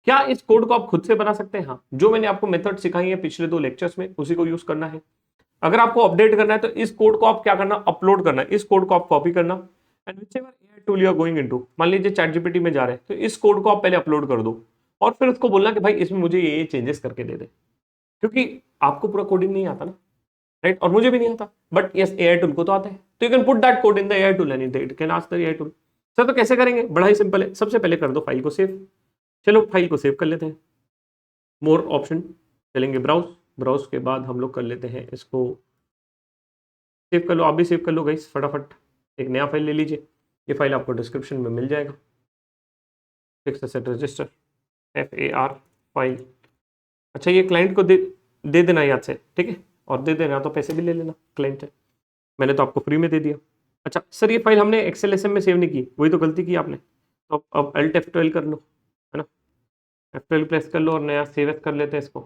क्या इस कोड को आप खुद से बना सकते हैं? हाँ, जो मैंने आपको मेथड सिखाई है पिछले 2 लेक्चर्स में, उसी को यूज करना है। अगर आपको अपडेट करना है तो इस कोड को आप क्या करना, अपलोड करना है, इस कोड को आप कॉपी करना, and whichever AI tool you are going into, मान लीजिए चैट जीपीटी में जा रहे हैं, तो इस कोड को आप पहले अपलोड कर दो, और फिर उसको बोलना कि भाई इसमें मुझे ये चेंजेस करके दे दे, क्योंकि आपको पूरा कोडिंग नहीं आता ना, राइट, और मुझे भी नहीं आता, बट यस एआई टूल को तो आता है, तो you can put that code in the AI tool and it can ask the AI tool. Sir तो कैसे करेंगे, बड़ा ही सिंपल है, सबसे पहले कर दो फाइल को सेव। चलो फाइल को सेव कर लेते हैं, मोर ऑप्शन चलेंगे, ब्राउज, ब्राउज के बाद हम लोग कर लेते हैं इसको सेव कर लो, आप भी सेव कर लो गाइस फटाफट, एक नया फाइल ले लीजिए, ये फाइल आपको डिस्क्रिप्शन में मिल जाएगा, fix asset register FAR file. अच्छा ये क्लाइंट को दे देना याद से, ठीक है, और दे देना तो पैसे भी ले लेना क्लाइंट से, मैंने तो आपको फ्री में दे दिया। अच्छा सर ये फाइल हमने एक्सेल SM में सेव नहीं की, वही तो गलती की आपने, तो अब Alt F12 कर लो, है ना, F12 प्रेस कर लो और नया सेव एस कर लेते हैं इसको,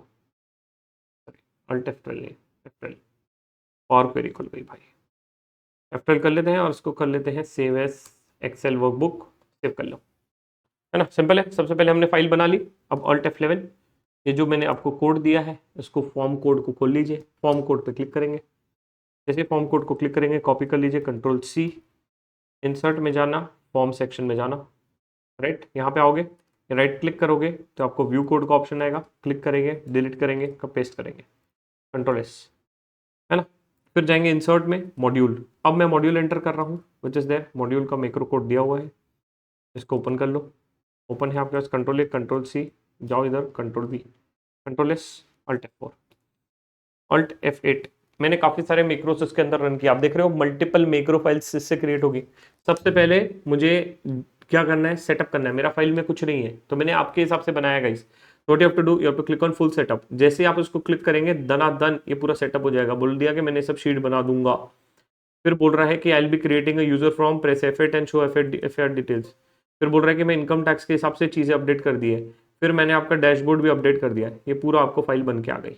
Alt F12 नहीं, F12 और क्वेरी खोल गई भाई, F12 कर लेते हैं और इसको कर लेते हैं save as Excel workbook, save कर लो, है ना, सिंपल है। सबसे पहले हमने फाइल बना ली, अब Alt F11, ये जो मैंने आपको कोड दिया है इसको फॉर्म कोड को खोल लीजिए, फॉर्म कोड पे क्लिक करेंगे, जैसे फॉर्म कोड को क्लिक करेंगे कॉपी कर लीजिए, Ctrl+C, इंसर्ट में जाना, फॉर्म सेक्शन में जाना, राइट, यहाँ पे आओगे, राइट क्लिक करोगे तो आपको व्यू कोड का ऑप्शन आएगा, क्लिक करेंगे, डिलीट करेंगे, पेस्ट करेंगे, Ctrl+S, है ना। फिर जाएंगे इंसर्ट में मॉड्यूल, अब मैं मॉड्यूल एंटर कर रहा हूँ, विच इज देयर, मॉड्यूल का मैक्रो कोड दिया हुआ है, इसको ओपन कर लो, ओपन है आपके पास, Ctrl+A Ctrl+C, जाओ इधर Ctrl+V, Ctrl+S, Alt F4, Alt F8, मैंने काफी सारे मैक्रोस इसके अंदर रन किया, आप देख रहे हो मल्टीपल मैक्रो फाइल्स इससे क्रिएट होगी। सबसे पहले मुझे क्या करना है, सेटअप करना है, मेरा फाइल में कुछ नहीं है तो मैंने आपके हिसाब से बनाया guys, what you have to do, you have to click on full setup, जैसे आप इसको क्लिक करेंगे दनादन ये पूरा सेटअप हो जाएगा, बोल दिया कि मैंने सब शीट बना दूंगा। फिर बोल रहा है कि I will be creating a user from, press F8 and show FAR details. फिर बोल रहा है कि मैं इनकम टैक्स के हिसाब से चीजें अपडेट कर दी है, फिर मैंने आपका डैशबोर्ड भी अपडेट कर दिया है, ये पूरा आपको फाइल बन के आ गई।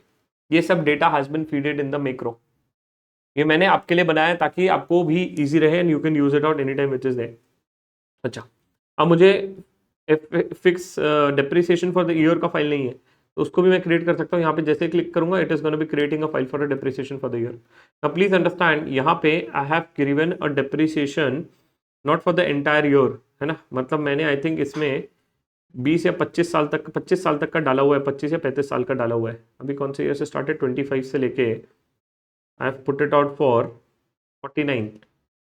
ये सब data has been feeded in the macro, ये मैंने आपके लिए बनाया ताकि आपको भी इजी रहे and you can use it out any time which is there. अच्छा अब मुझे fix depreciation for the year का फाइल नहीं है तो उसको भी मैं क्रिएट कर सकता हूँ। यहाँ पे जैसे क्लिक करूंगा it is gonna be creating a file for a depreciation for the year. Now please understand, यहाँ पे I have given a depreciation not for the entire year, है ना, मतलब मैंने आई थिंक इसमें 20 या 25 साल तक, 25 साल तक का डाला हुआ है, 25 या 35 साल का डाला हुआ है। अभी कौन से ईयर से स्टार्टेड, 25 से लेके I have put it out for 49,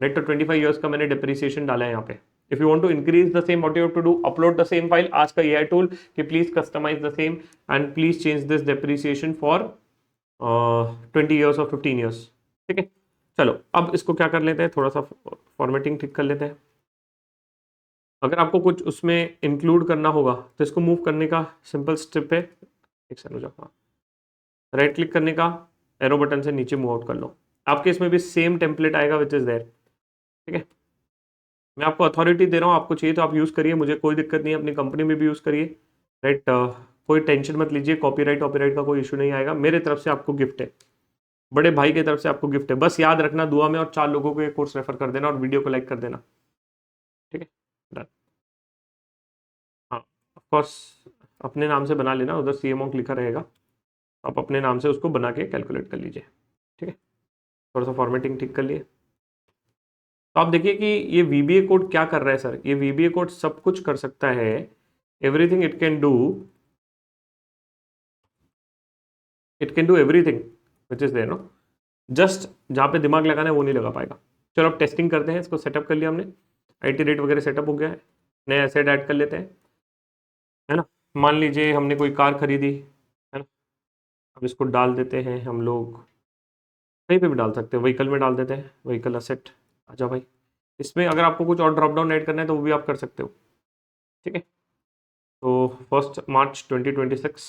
right. तो 25 ईयर्स का मैंने डेप्रिसिएशन डाला है यहाँ पे। If you want to increase the same, what you have to do, upload the same file, ask the AI tool कि please customise the same and please change this depreciation for 20 years और 15 years. ठीक है, चलो अब इसको क्या कर लेते हैं, थोड़ा सा फॉर्मेटिंग ठीक कर लेते हैं। अगर आपको कुछ उसमें इंक्लूड करना होगा तो इसको मूव करने का सिंपल स्टेप है, एक सेकंड हो जाओ, राइट क्लिक करने का, एरो बटन से नीचे मूव आउट कर लो। आपके इसमें भी सेम टेम्पलेट आएगा विच इज देयर। ठीक है, मैं आपको अथॉरिटी दे रहा हूँ, आपको चाहिए तो आप यूज़ करिए, मुझे कोई दिक्कत नहीं है, अपनी कंपनी में भी यूज़ करिए, राइट। कोई टेंशन मत लीजिए, कॉपीराइट का कोई इशू नहीं आएगा, मेरे तरफ से आपको गिफ्ट है, बड़े भाई की तरफ से आपको गिफ्ट है। बस याद रखना दुआ में और 4 लोगों को ये कोर्स रेफर कर देना और वीडियो को लाइक कर देना। ठीक है, डन। हाँ ऑफकोर्स अपने नाम से बना लेना, उधर CMONK लिखा रहेगा, आप अपने नाम से उसको बना के कैलकुलेट कर लीजिए। ठीक है, थोड़ा सा फॉर्मेटिंग ठीक कर लिए। तो आप देखिए कि ये VBA कोड क्या कर रहा है सर, ये VBA कोड सब कुछ कर सकता है, everything it can do, everything which is there no, just जहाँ पे दिमाग लगाना है वो नहीं लगा पाएगा। चलो अब टेस्टिंग करते हैं, इसको सेटअप कर लिया हमने, IT रेट वगैरह सेटअप हो गया है, नया एसेट ऐड कर लेते हैं, है ना। मान लीजिए हमने कोई कार खरीदी, है ना, अब इसको डाल देते हैं हम लोग, कहीं पे भी डाल सकते हैं, व्हीकल में डाल देते हैं, व्हीकल असेट, आजा भाई। इसमें अगर आपको कुछ और ड्रॉप डाउन ऐड करना है तो वो भी आप कर सकते हो। ठीक है, तो 1 March 2026,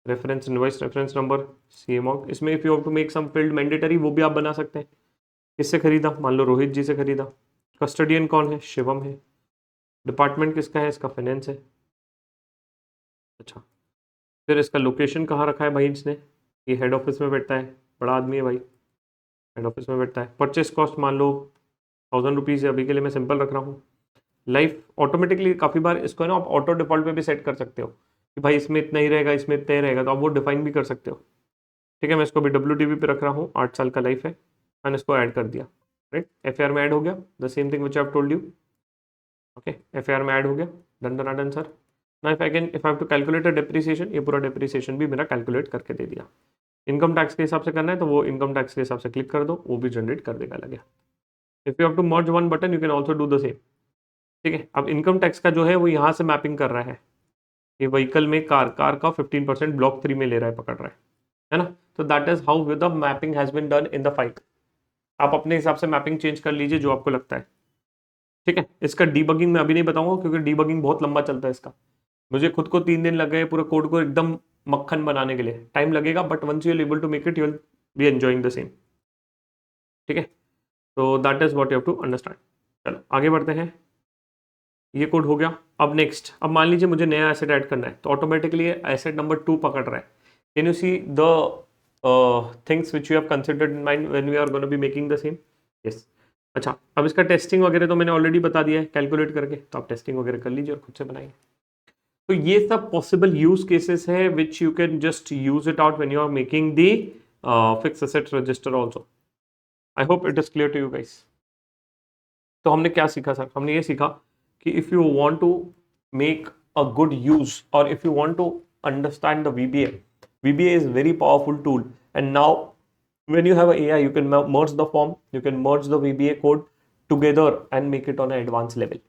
reference invoice reference number CMONK, इसमें if you have to make some field mandatory वो भी आप बना सकते हैं। किससे खरीदा, मान लो रोहित जी से खरीदा, कस्टडियन कौन है, शिवम है, डिपार्टमेंट किसका है, इसका फाइनेंस है। अच्छा, फिर इसका लोकेशन कहाँ रखा है भाई इसने, ये हेड ऑफिस में बैठता है, बड़ा आदमी है भाई, हेड ऑफिस में बैठता है। परचेस कॉस्ट मान लो 1000 रुपीज़ है, अभी के लिए मैं सिंपल रख रहा हूँ। लाइफ ऑटोमेटिकली काफ़ी बार इसको है ना आप ऑटो डिफॉल्ट पे भी सेट कर सकते हो कि भाई इसमें इतना ही रहेगा, इसमें इतना ही रहेगा, तो आप वो डिफाइन भी कर सकते हो। ठीक है, मैं इसको भी WTV पे रख रहा हूँ, 8 साल का लाइफ है, मैंने इसको ऐड कर दिया, राइट। FAR में ऐड हो गया, the same thing which I have told you. Okay, FAR में ऐड हो गया, डन डन डन सर। ना if I have to calculate a depreciation, ये पूरा डेप्रिसिएशन भी मेरा कैलकुलेट करके दे दिया। इनकम टैक्स के हिसाब से करना है तो वो इनकम टैक्स के हिसाब से क्लिक कर दो, वो भी जनरेट कर देगा लगे। If you have to merge one button you can also do the same. ठीक है, अब इनकम टैक्स का जो है वो यहाँ से मैपिंग कर रहा है, ये व्हीकल में कार का 15% ब्लॉक 3 में ले रहा है, पकड़ रहा है ना। तो that is how the mapping has been done in the file. आप अपने हिसाब से मैपिंग चेंज कर लीजिए जो आपको लगता है। ठीक है, इसका डीबगिंग मैं अभी नहीं बताऊंगा क्योंकि डीबगिंग बहुत लंबा चलता है इसका, मुझे खुद को 3 दिन लग गए पूरे कोड को एकदम मक्खन बनाने के लिए, टाइम लगेगा but once you are able to make it you will be enjoying the same. ठीक है, तो that is what you have to understand. चलो आगे बढ़ते हैं, ये कोड हो गया। अब नेक्स्ट, अब मान लीजिए मुझे नया एसेट ऐड करना है तो ऑटोमेटिकली एसेट नंबर 2 पकड़ रहा है। Can you see the things which you have considered in mind when we are gonna be making the same. Yes, अच्छा अब इसका टेस्टिंग वगैरह तो मैंने ऑलरेडी बता दिया है कैलकुलेट करके, तो आप टेस्टिंग वगैरह कर लीजिए और खुद से बनाइए। तो ये सब पॉसिबल यूज केसेस है which you can just use it out when you are making the fix asset register also. I hope it is clear to you guys. तो हमने क्या सीखा सर, हमने ये सीखा कि if you want to make a good use और if you want to understand the VBA is very powerful tool, and now when you have a AI you can merge the form, you can merge the VBA code together and make it on an advanced level।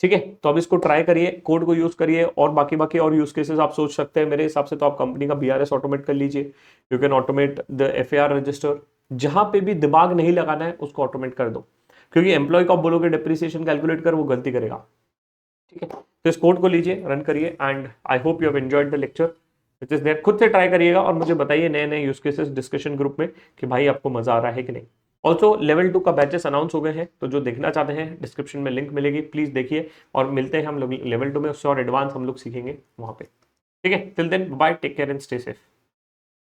ठीक है, तो अब इसको try करिए, code को use करिए और बाकी और यूज केसेस आप सोच सकते हैं मेरे हिसाब से। तो आप कंपनी का BRS ऑटोमेट कर लीजिए, you can automate the FAR register, जहां पे भी दिमाग नहीं लगाना है उसको ऑटोमेट कर दो, क्योंकि एम्प्लॉय को आप बोलोगे डेप्रिसिएशन कैलकुलेट कर, वो गलती करेगा। ठीक है, तो इस कोड को लीजिए, रन करिए and I hope you have enjoyed the lecture which is there. खुद से ट्राई करिएगा और मुझे बताइए नए नए यूज केसेस डिस्कशन ग्रुप में कि भाई आपको मजा आ रहा है कि नहीं। ऑल्सो लेवल 2 का बैचेस अनाउंस हो गए हैं, तो जो देखना चाहते हैं डिस्क्रिप्शन में लिंक मिलेगी, प्लीज देखिए और मिलते हैं हम लोग लेवल 2 में, उससे और एडवांस हम लोग सीखेंगे वहां पे। ठीक है, till then bye, take care and stay safe.